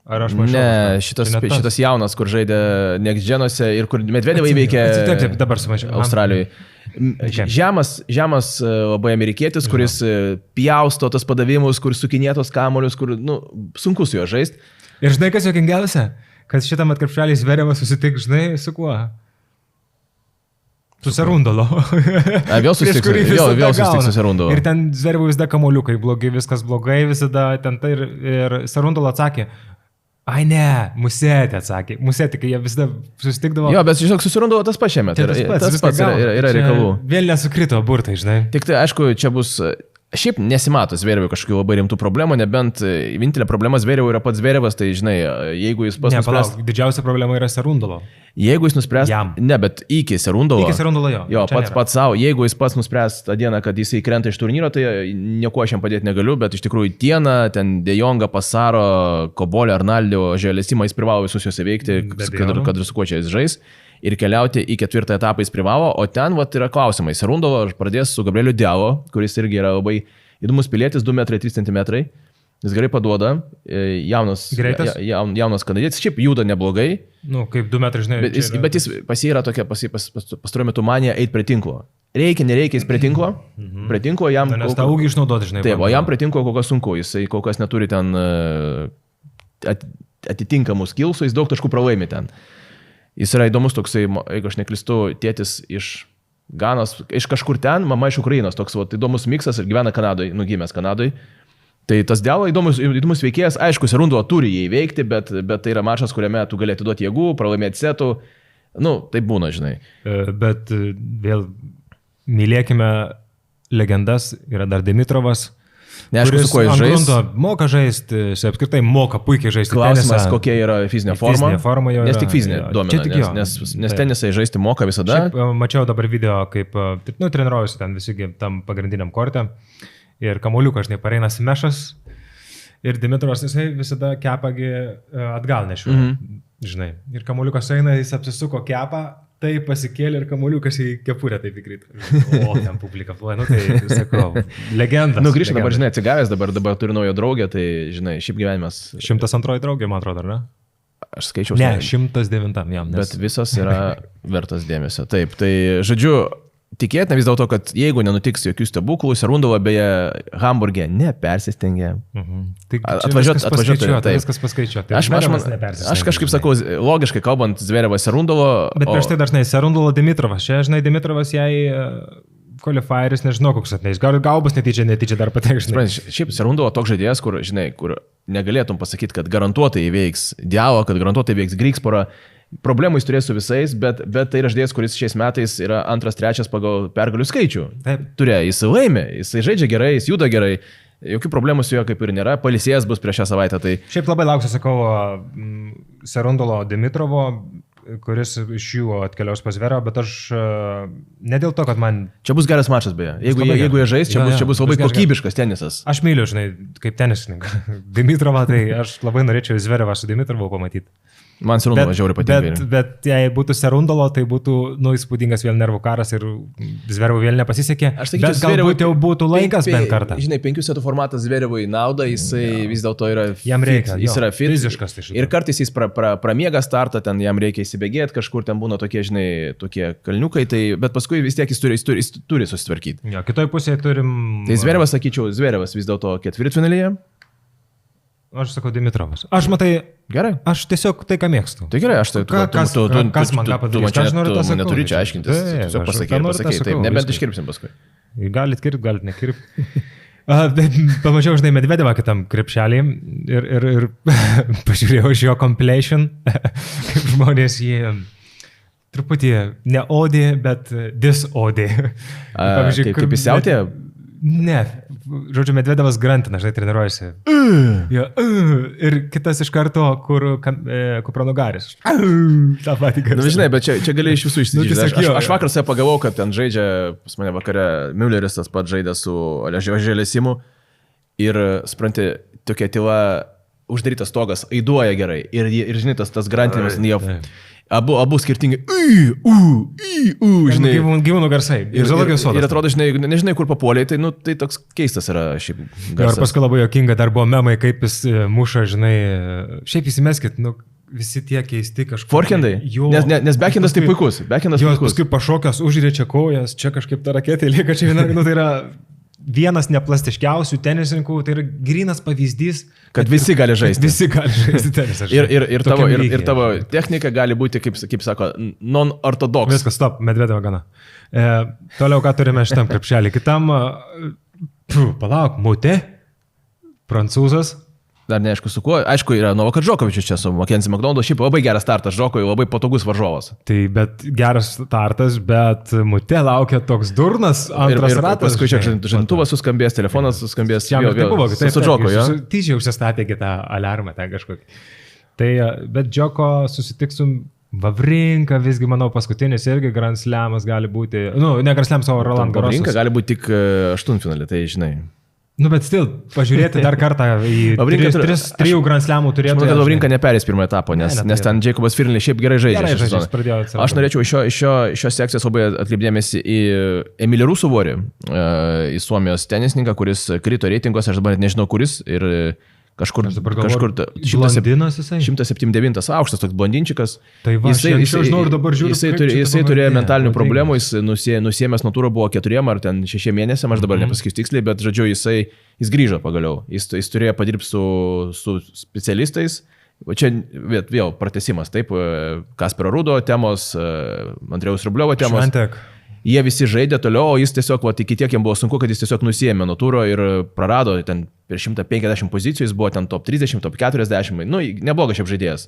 Ar aš mačiau? Ne, šitas jaunas, kur žaidė Next Genuose ir kur Medvedevą įveikė dabar sumačiau. Australijoje. Žemas labai amerikietis, kuris pjausto tos padavimus, kur sukinėtos kamuolius, kur sunku su juo žaisti. Ir žinai, kas juokingiausia? Kad šitam atkarpšelį Zverevas susitiks, žinai, su kuo? Su Sarundolo. Vėl susitiks su Sarundolo. Ir ten Zverevui visada kamuoliukai blogi, viskas blogai, visada ten tai ir Sarundolo atsakė, ai ne, Musėtė atsakė. Musėtė, kai jie visada susitikdavo. Jo, bet žinok, su Sarundolo tas pats šiame. Tas pats yra reikalų. Vėl nesukrito burtai, žinai. Tik tai, aišku, čia bus... Šiaip nesimato Zverevui kažkokių labai rimtų problemų, nebent vienintelė problema Zverevui yra pats Zverevas, tai žinai, jeigu jis pats nuspręs... Didžiausia problema yra Sarundolo. Jeigu jis nuspręs... bet iki Sarundolo... Iki Sarundolo jo. Jo, pats savo, jeigu jis pats nuspręs tą dieną, kad jisai krenta iš turnyro, tai nieko aš jam padėti negaliu, bet iš tikrųjų Tieną, ten De Jongą, Pasaro, Kobolį, Arnaldo, Želesimą, jis privalo visus juos įveikti, kad ir su kuo čia jis žais. Ir keliauti į ketvirtą etapą jis privalo, o ten yra klausimai. Sarundolo pradės su Gabrieliu Diavo, kuris irgi yra labai įdomus pilietis, 2 metrai 3 centimetrai. Jis gerai paduoda, jaunas kanadietis, šiaip juda neblogai. Kaip 2 metrai, žinai. Bet jis pas jį yra tokia, pastaruoju metu manija eiti prie tinklo. reikia, nereikia, jis prie tinklo. Prie tinklo jam... Nes tą ūgį išnaudoti, žinai. Taip, o jam prie tinklo kol kas sunku, jisai kol kas neturi ten atitinkamų skilsų, jis daug taškų pralaimi ten. Jis yra įdomus toksai, jeigu aš neklystu, tėtis iš Ganos, iš kažkur ten, mama iš Ukrainos, toks įdomus miksas ir gyvena Kanadoje, nugimęs Kanadoje. Tai tas Dialo įdomus veikėjas, aišku, Serundulo turi jį įveikti, bet tai yra mačas, kuriame tu gali atiduoti jėgų, pralaimėti setų. Nu, tai būna, žinai. Bet vėl mylėkime legendas, yra dar Dimitrovas. Neaišku, su kuo jis žais. Moka žaisti, apskritai moka puikiai žaisti. Klausimas, tenisą. Kokia yra fizinė forma. Fizinė forma jo yra. Nes tik fizinė domina, nes tenisai žaisti moka visada. Šiaip, mačiau dabar video, kaip treniruojusi ten visi tam pagrindiniam korte ir kamuoliukas, žinai, pareina smešas ir Dimitrovas, jisai visada kepagi atgal nešiu, žinai. Ir kamuoliukas eina, jis apsisuko kepą. Tai pasikėlė ir kamuoliukas į kepurę taip įkrito. O, ten publika ploja, nu tai, sakau, legendas. Nu, grįžtam dabar, žinai, atsigavęs, dabar turiu naują draugę, tai, žinai, šiaip gyvenimas. 102 draugė, man atrodo, ar ne? Aš skaičiau. Ne, 109 jam. Bet visos yra vertas dėmesio. Taip, tai, žodžiu, tikėtina vis dėlto, kad jeigu nenutiks jokių stebuklų, Serundolo beje Hamburge nepersistengė. Atvažiuoti, viskas paskaičiuoti. Aš kažkaip sakau, logiškai kalbant, Zverevas Serundolo. Bet prieš tai dažnai Serundolo Dimitrovas. Čia, žinai, Dimitrovas jai qualifieris, nežinau, koks atneis. Gal bus netyčia dar patekš. Šiaip Serundolo toks žaidėjas, kur, žinai, kur negalėtum pasakyti, kad garantuotai įveiks Dialo, kad garantuotai įveiks Grigsporą. Problemų jis turės su visais, bet tai yra žaidėjas, kuris šiais metais yra 2, 3 pagal pergalių skaičių. Turėjo, jis laimė, jis žaidžia gerai, jis juda gerai, jokių problemų su juo kaip ir nėra, pailsėjęs bus prieš šią savaitę. Tai... Šiaip labai lauksiu, sakau, Serundolo Dimitrovo, kuris iš jų atkeliaus pas Zverevą, bet aš ne dėl to, kad man... Čia bus geras mačas beje. Jeigu jie žais, čia bus labai kokybiškas tenisas. Aš myliu, žinai, kaip tenisininką. Dimitrovą, tai aš labai norėčiau Zverevą su Dimitrovu pamatyti. Man Serundolo žiauriai patinka. Bet jei būtų Serundolo, tai būtų įspūdingas vėl nervų karas ir Zverevui vėl nepasisekė. Aš sakyčiau, bet galbūt jau būtų laikas bent kartą. Žinai, 5 setų formatas Zverevui nauda, jisai vis dėlto yra jam reikia, jis yra fit. Fiziškas tai šitą. Ir kartais jis pramiega startą, ten jam reikia įsibėgėti, kažkur ten būna tokie, žinai, tokie kalniukai, tai, bet paskui vis tiek jis turi susitvarkyti. Jo, kitoj pusėje turim... Tai Zverevas, sakyčiau, Zverevas vis dėlto ketvirtfinalyje. Aš sakau Dimitrovas. Aš matai, gerai. Aš tiesiog tai, ką mėgstu. Tai gerai, aš tai... Kas man ką padarys? Tu neturi čia aiškintis. Tiesiog pasakai. Taip, nebent iškirpsim paskui. Galit kirpti, galit nekirpti. Pamačiau, žinai, Medvedevą kitam krepšelį ir pažiūrėjau iš jo compilation, kaip žmonės jį truputį ne odė, bet disodė. Kaip jis siautė? Ne, žodžiu, Medvedevas grantina, žinai, treniruojasi. Ir kitas iš karto, kur Kupranugaris. Ta pati garsa. Na, žinai, bet čia gali iš visų išsižyti. Aš vakar save pagalvojau, kad ten žaidžia, pas mane vakare, Mülleris tas pat žaidė su Želesimu. Ir, supranti, tokia tyla, uždarytas stogas, aiduoja gerai. Ir žinai, tas grantinimas, abu skirtingi, žinai. Gyvūnų garsai. Ir atrodo, žinai, nežinai, kur papuoliai, tai toks keistas yra šiaip garsas. Ir paskui labai jokinga, dar buvo memai, kaip jis muša, žinai, šiaip įsimeskit, visi tie keisti kažkokie. Forkendai? Nes backhandas tai puikus. Paskui pašokios, užriečia kojas, čia kažkaip ta raketė lieka, čia viena, tai yra vienas neplastiškiausių tenisininkų, tai yra grynas pavyzdys, kad visi gali žaisti. Visi gali žaisti tenisą. Ir tavo technika gali būti, kaip sako, non-ortodoks. Viskas, stop, Medvedevo gana. Toliau, ką turime šitam krepšelį. Kitam, palauk, Mutė, prancūzas. Dar neaišku su kuo. Aišku, yra Novakas Džokovičius čia su Mackenzie McDonaldu. Šiaip labai geras startas Džokovui, labai patogus varžovas. Tai bet geras startas, bet Mutė laukia toks durnas antras ratas. Paskui čia žantuvas suskambės, telefonas suskambės. Jam tai buvo, su Džoko, jo. Tyčiai užsistatė tą alarmą ten kažkokį. Tai, bet Džoko susitiks su Vavrinka, visgi manau paskutinis irgi Grand Slamas gali būti. Ne Grand Slamas, o Roland Garros. Vavrinka gali būti tik aštuntfinalį, tai žinai. Bet still, pažiūrėti dar kartą į 3 Grand Slamų turėtų. Aš manau, kad Vavrinka neperės pirmojo etapo, nes ten Jacobas Firnley šiaip gerai žaidžia. Aš norėčiau iš šios sekcijos labai atkreipdėmėsi į Emilį Rusuvorį, į Suomijos tenisininką, kuris krito reitinguose, aš dabar net nežinau kuris, ir Kažkur Blondinas jisai. 179 aukštas, toks blondinčikas. Tai va, aš žinau ir dabar žiūriu. Jisai turėjo mentalinių problemų, jis nusiėmęs nuo turo buvo 4 ar ten 6 mėnesiam, aš dabar nepasakysiu tiksliai, bet žodžiu, jis grįžo pagaliau. Jis turėjo padirbti su specialistais. Čia vėl pratęsimas, taip, Kaspero Rudo temos, Andriaus Rubliovo temos. Šventek. Jie visi žaidė toliau, o jis tiesiog, iki tiek jam buvo sunku, kad jis tiesiog nusiėmė nuo turo ir prarado ten per 150 pozicijų, jis buvo ten top 30, top 40, neblogas šiaip žaidėjas.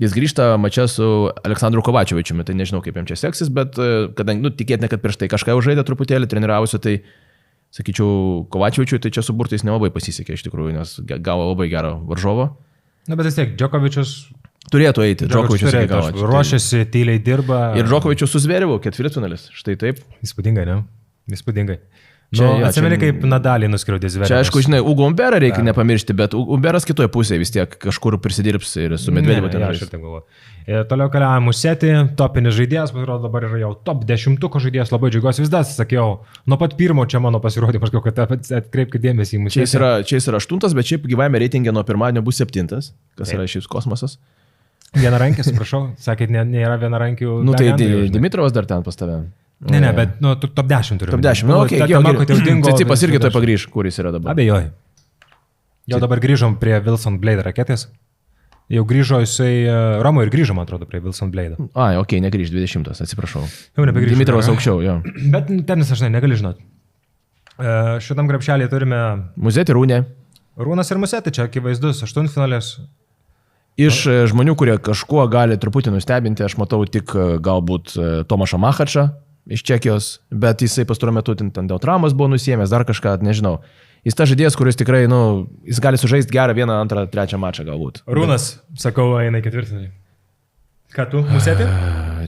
Jis grįžta mače su Aleksandru Kovačevičiumi, tai nežinau, kaip jam čia seksis, bet kadangi, tikėtina, kad prieš tai kažką jau žaidė truputėlį, treniravosi, tai, sakyčiau, Kovačevičiui, tai čia su burtais nelabai pasisekė iš tikrųjų, nes gavo labai gerą varžovą. Na, bet vis tiek, Džokovičius turėtų eiti, Džokovičius ruošiasi, tyliai dirba. Ir Džokovičius su Zverevu, ketvirtfinalis, štai taip. Įspūdingai, ne? Įspūdingai. Atsimeni, kaip Nadalį nuskriaudė Zverevas. Čia, aišku, žinai, Ugo Umberą reikia nepamiršti, bet Umberas kitoje pusėje vis tiek kažkur prisidirbs ir su Medvedevu ten žais. Toliau keliavame Musetį, topinis žaidėjas, man atrodo, dabar yra jau top 10 žaidėjas, labai džiaugiuosi, vis dar sakiau, nuo pat pirmo čia mano pasirodė, kažkaip, kad atkreipkite dėmesį į Musetį. Čia jis yra 8, bet šiaip gyvame reitingė nuo pirmadienio bus 7, kas yra šiaip kosmosas. Vienarankis, prašau, sakėt, nėra vienarankių. Nu tai Dimitrovas dar ten pas tave. Ne, bet top 10 turiu. Top 10, Cicipas irgi toj pagrįž, kur jis yra dabar. Abejoju. Jau dabar grįžom prie Wilson Blade raketės. Jau grįžo jisai, Romo ir grįžo, man atrodo, prie Wilson Blade. Negrįž 20, atsiprašau. Jau nebegrįžo. Dimitrovas aukščiau, jo. Bet tenis aš negali žinot. Šitam grepšelį turime Musetį, Rūnė. Rūnas ir Musetį, čia akivaizdus, 8-finalės. Iš žmonių, kurie kažkuo gali truputį nustebinti, aš matau tik galbūt Tomašą Machačą iš Čekijos, bet jisai pastaruoju metu ten dėl traumos buvo nusiėmęs, dar kažką, nežinau. Jis ta žaidėjas, kuris tikrai, jis gali sužaisti gerą 1, 2, 3 mačą galbūt. Rūnas, sakau, eina į ketvirtfinalį. Ką tu, Musetį?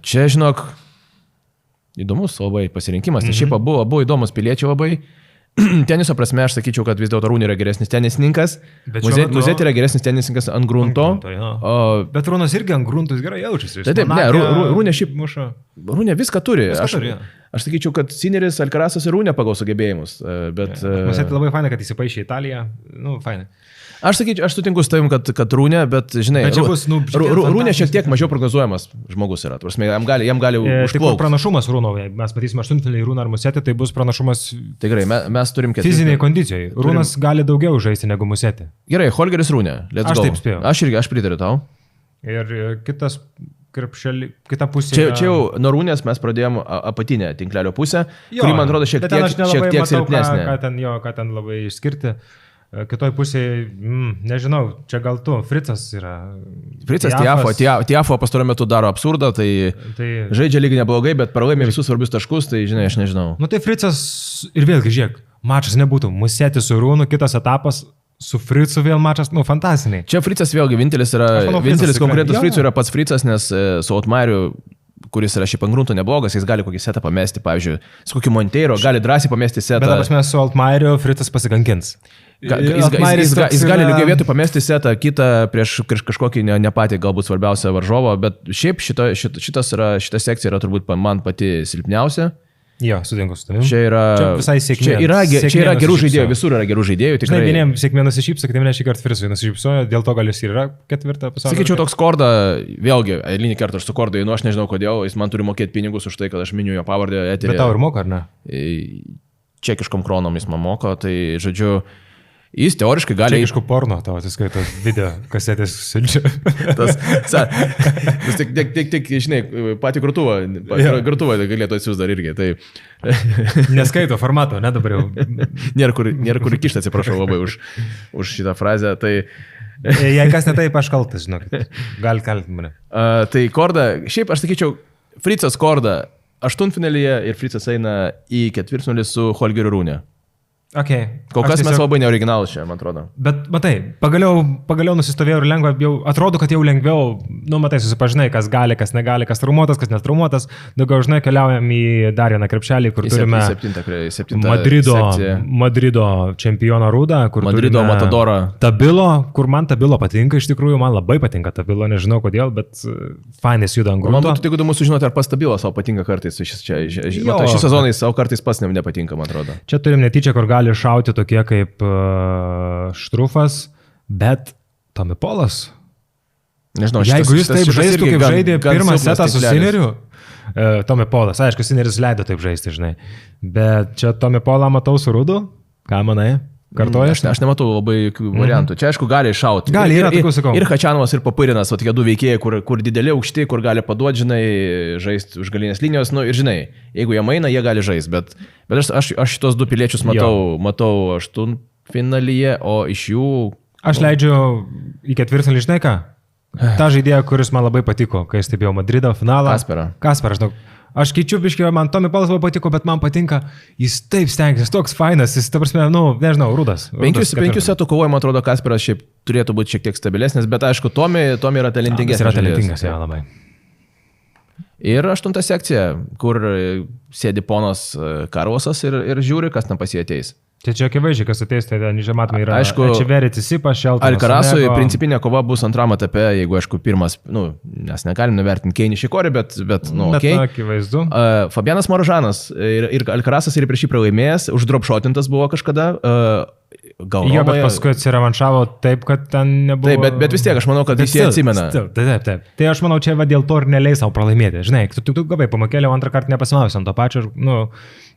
Čia, žinok, įdomus labai pasirinkimas, nes šiaip abu įdomus piliečiai labai. Teniso prasme aš sakyčiau, kad vis dėlto Rūnė yra geresnis tenisininkas, Musetį yra geresnis tenisininkas ant grunto. Bet Rūnas irgi ant grunto gerai jaučiasi. Taip, ne, Rūnė šiaip muša. Rūnė viską turi. Aš sakyčiau, kad Sineris, Alcarazas ir Rūnė pagal sugebėjimus. Musetį labai faina, kad įsipaišė į Italiją. Faina. Aš sakyčiau, aš sutinku su tavim, kad Rūnė, bet žinai, Rūnė šiek tiek mažiau prognozuojamas žmogus yra. Jam gali užplaukti. Tik pranašumas Rūno, mes matysime 8-finalį Rūną ar Musetį, tai bus pranašumas tikrai, mes turim fiziniai kondicijai. Rūnas gali daugiau žaisti negu Musetį. Gerai, Holgeris Rūnė. Aš taip spėjau. Aš pritariu tau. Ir kitas krepšelį, kita pusė. Čia jau nuo Rūnės mes pradėjome apatinę tinklelio pusę, kuri man atrodo šiek tiek silpnesnė. Ką ten labai išskirti. Kitoj pusėje, nežinau, čia gal tu, Fricas yra. Fricas Tiafo pastaruoju metu daro absurdą, tai žaidžia lygiai neblogai, bet pralaimė visus svarbius taškus, tai žinai, aš nežinau. Tai Fricas ir vėlgi, žiūrėk, mačas nebūtų, Musetį su Rūnu, kitas etapas, su Fricu vėl mačas, fantastiniai. Čia Fricas vėlgi, vienintelis konkurentas Fricų yra pats Fricas, nes su Otmariu, kuris yra šiaip ant grunto neblogas, jis gali kokį setą pamesti, pavyzdžiui, su kokiu Monteiro, gali drąsiai pamesti setą. Bet mes su Altmairio Fricas pasikankins. Jis gali lygiai vietoj pamesti setą, kitą prieš kažkokį nepatį, galbūt svarbiausią varžovą, bet šiaip šita sekcija yra turbūt man pati silpniausia. Jo, sutinku su tavim. Čia visai sėkmė. Čia yra gerų žaidėjų, visur yra gerų žaidėjų. Žinai, vieniems sėkmė nusišypso, kitiems ne šį kartą Fricui nusišypsojo, dėl to gal jis ir yra ketvirtą pasaulio. Sakyčiau, toks Korda, vėlgi, eilinį kartą aš su Korda einu, aš nežinau kodėl, jis man turi mokėti pinigus už tai, kad aš miniu jo pavardę eteryje. Bet tau ir moka, ar ne? Čekiškom kronom jis man moko, tai žodžiu, jis teoriškai gali... Čekiškų porno tavo atsiskaito video kasetės siunčia. Tik, žinai, patį grotuvą galėtų atsiūs dar irgi. Tai... Neskaito formato, ne dabar jau. Nėra kur kišti, atsiprašau labai už šitą frazę. Tai... Jei kas ne taip, aš kaltas, žinokit. Gal kaltinti mane. Tai Korda, šiaip aš sakyčiau, Fricas Korda 8-finalyje ir Fricas eina į ketvirtfinalį su Holgeriu Rūne. Okay. Kol kas mes labai neoriginalus čia, man atrodo. Bet matai, pagaliau nusistovėjau ir lengva, jau atrodo, kad jau lengviau, matai, susipažinai, kas gali, kas negali, kas traumuotas, kas netraumuotas. Daugiau žinai, keliaujam į dar vieną krepšelį, kur turime Madrido čempioną Rūdą, kur Madrido Matadorą. Tabilo, kur man Tabilo patinka, iš tikrųjų, man labai patinka Tabilo, nežinau kodėl, bet fainis juda ant grunto. Man būtų tik įdomu sužinoti, ar pas Tabilo savo patinka kartais. Šis sezonai savo kartais pas nepatinka, man atrodo. Čia turim netyčia, kur gali šauti tokie kaip Štrufas, Bet Tommy Paulas, Nežinau, jeigu jis taip žaistų, kaip žaidė pirmą setą su Sineriu, Tommy Paulas, aišku, Sineris leido taip žaisti, žinai. Bet čia Tommy Paulą matau su Rudu, ką manai? Kartojas? Aš nematau labai jokių variantų. Čia, aišku, gali iššauti. Gali, yra tokių, sakau. Ir Hačianovas, ir Papirinas, o tokie du veikėjai, kur dideli aukšti, kur gali paduoti, žinai, žaisti už galinės linijos. Nu, ir žinai, jeigu jie maina, jie gali žaisti. Bet aš šitos du piliečius matau aštuntfinalyje, o iš jų... Aš leidžiu į ketvirtfinalį, žinai ką? Ta žaidėja, kuris man labai patiko, kai stebėjau Madrido finalą. Kasparas, žinau. Aš keičiu biškį, man Tommy Paulas labai patiko, bet man patinka, jis taip stengiasi, toks fainas, jis, ta prasme, nežinau, Rudas. Penkių setų kovoje, man atrodo, Kasparas šiaip turėtų būti šiek tiek stabilesnis, bet aišku, Tommy yra talentingesnis. Jis yra talentingas, jau labai. Ir 8 sekcija, kur sėdi ponas Karvosas ir žiūri, kas tam pas jį ateis. Čia akivaizdžiai, kas ateis, tai nežinoma, yra Echeverry, Tsitsipas, Sheltonas. Alcarazui principinė kova bus antram etape, jeigu, aišku, pirmas, mes negalim nuvertinti Kei Nishikori, bet okei. Akivaizdu. Fabianas Maržanas ir Alcarazas ir prieš jį pralaimėjęs, uždropšotintas buvo kažkada. Jo, bet paskui atsirevanšavo taip, kad ten nebuvo... Taip, bet vis tiek, aš manau, kad visi atsimena. Taip. Tai aš manau, čia dėl to ir neleis savo pralaimėti. Žinai, tu gavai pamakėlį, antrą kartą nepasimausi ant to pačio,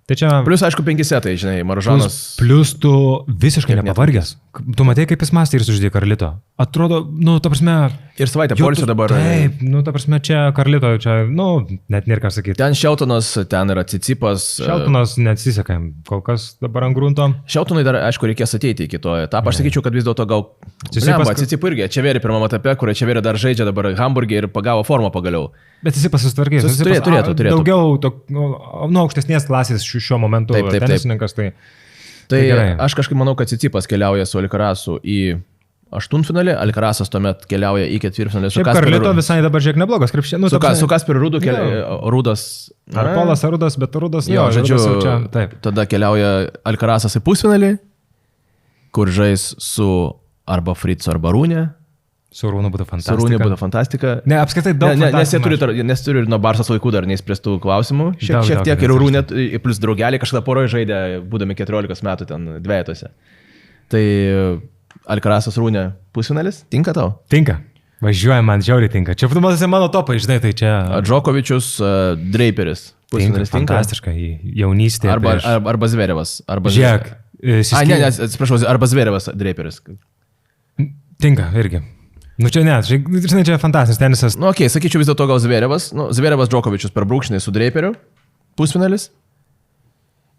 Tai čia... Plus, aišku, 5 setai, žinai, Maržanas. Plus tu visiškai nepavargęs. Tu matai, kaip jis mąstė ir sužydė Karlito. Atrodo, ta prasme... Ir savaitę poilsio dabar. Taip, ta prasme, čia Karlito, čia, net nėra ką sakyti. Ten Sheltonas, ten yra Tsitsipas. Sheltonas neatsiseka, kol kas dabar ant grunto. Sheltonai dar, aišku, reikės ateiti iki to etapą. Aš sakyčiau, kad vis dėlto gal... Tsitsipas irgi, Echeverry pirmame etape, kur Echeverry dar žaidžia dabar Hamburgė ir pagavo formą pagaliau. Bet jis pasistvarkys. Turėtų. Daugiau aukštesnės klasės šiuo momentu tenisininkas. Tai aš kažkaip manau, kad Tsitsipas keliauja su Alcarazu į aštuntfinalį, Alcarazas tuomet keliauja į ketvirtfinalį. Šiaip Karlito visai dabar žiūrėk neblogas. Su Kasperiu Rudu Rudas. Ar Polas ar Rudas, bet Rudas. Jo, žodžiu, tada keliauja Alcarazas į pusfinalį, kur žais su arba Fritzu arba Rūne. Su Rūnu būtų fantastika. Ne, apskaitai daug. Nes jie turi ir nuo Barsos laikų dar neįspręstų klausimų. Šiek tiek ir Rūne, plus draugeliai kažkada poroje žaidė, būdami 14 metų ten dvejetose. Tai Alcarazas Rūne pusfinalis, tinka tau? Tinka. Važiuoja, man žiauriai tinka. Čia futbolas mano topai, žinai, tai čia... Džokovičius, Draperis. Pusfinalis tinka. Fantastiška, jaunystė. Arba Zverevas. Žiūrėk. Atsiprašau, arba Zverevas, Draperis. Tinka, irgi. Žinai, čia fantastinis tenisas. Okei, sakyčiau vis dėlto gal Zverevas. Zverevas Džokovičius per brūkšnį su Draperiu. Pusfinalis.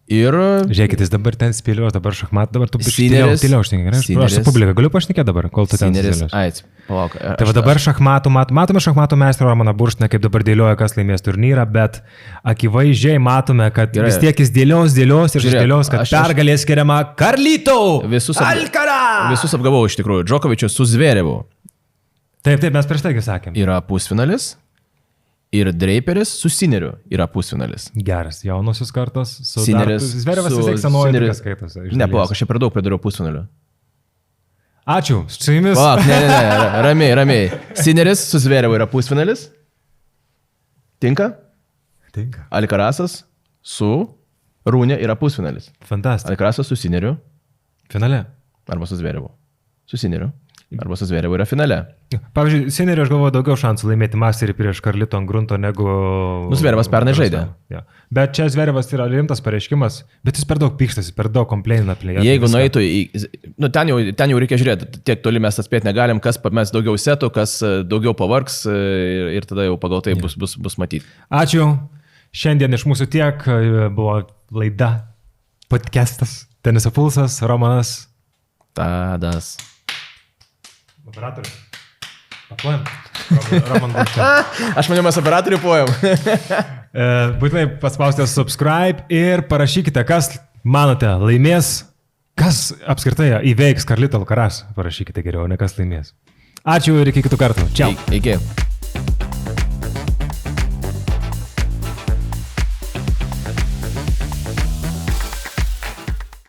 Ir... Žiūrėkit, jis dabar ten spėliuoja, dabar šachmat, dabar tu tyliau štinkai. Aš su publika galiu pašnekėti dabar, kol tu ten spėliuosi. Tai va dabar šachmatų, matome šachmatų meistrą Romaną Burštiną, kaip dabar dėlioja, kas laimės turnyrą, bet akivaizdžiai matome, kad vis tiek jis dėlios ir dėlios, kad pergalė skiriama Karlito! Alcaraz! Visus apgavau iš tikrųjų. Džokovičius su Zverevu. Taip, mes prieš taigi sakėm. Yra pusfinalis. Ir Draperis su Sineriu yra pusfinalis. Geras, jaunosios kartos. Zverevas vis tiek senoji skaitosi. Ne, palauk, aš čia per daug pridariau pusfinaliu. Ačiū, su jumis. Palauk, ne, ramiai. Sineris su Zverevu yra pusfinalis. Tinka? Tinka. Alcarazas su Rūne yra pusfinalis. Fantastika. Alcarazas su Sineriu. Finale. Arba su Zverevu. Su Sineriu. Arba su Zverevu yra finale. Pavyzdžiui, Sineriu aš galvoju daugiau šansų laimėti masterį prieš Karlito ant grunto negu... Zverevas pernai žaidė. Ja. Bet čia Zverevas yra rimtas pareiškimas, bet jis per daug pykštasi, per daug komplainina plėje. Jeigu nueitų į... Ten jau reikia žiūrėti, tiek toli mes atspėti negalim, kas mes daugiau setų, kas daugiau pavargs ir tada jau pagal tai bus matyti. Ačiū. Šiandien iš mūsų tiek buvo laida, podcastas, Teniso pulsas, Romanas. Tadas. Operatorius. Aplojam. Roman Burštė. Aš maniau, mes operatorių pojam. Būtinai paspauskite subscribe ir parašykite, kas manote laimės, kas apskritai įveiks Karlito Alcaraz. Parašykite geriau, ne kas laimės. Ačiū ir iki kitų kartų. Čiau. Iki.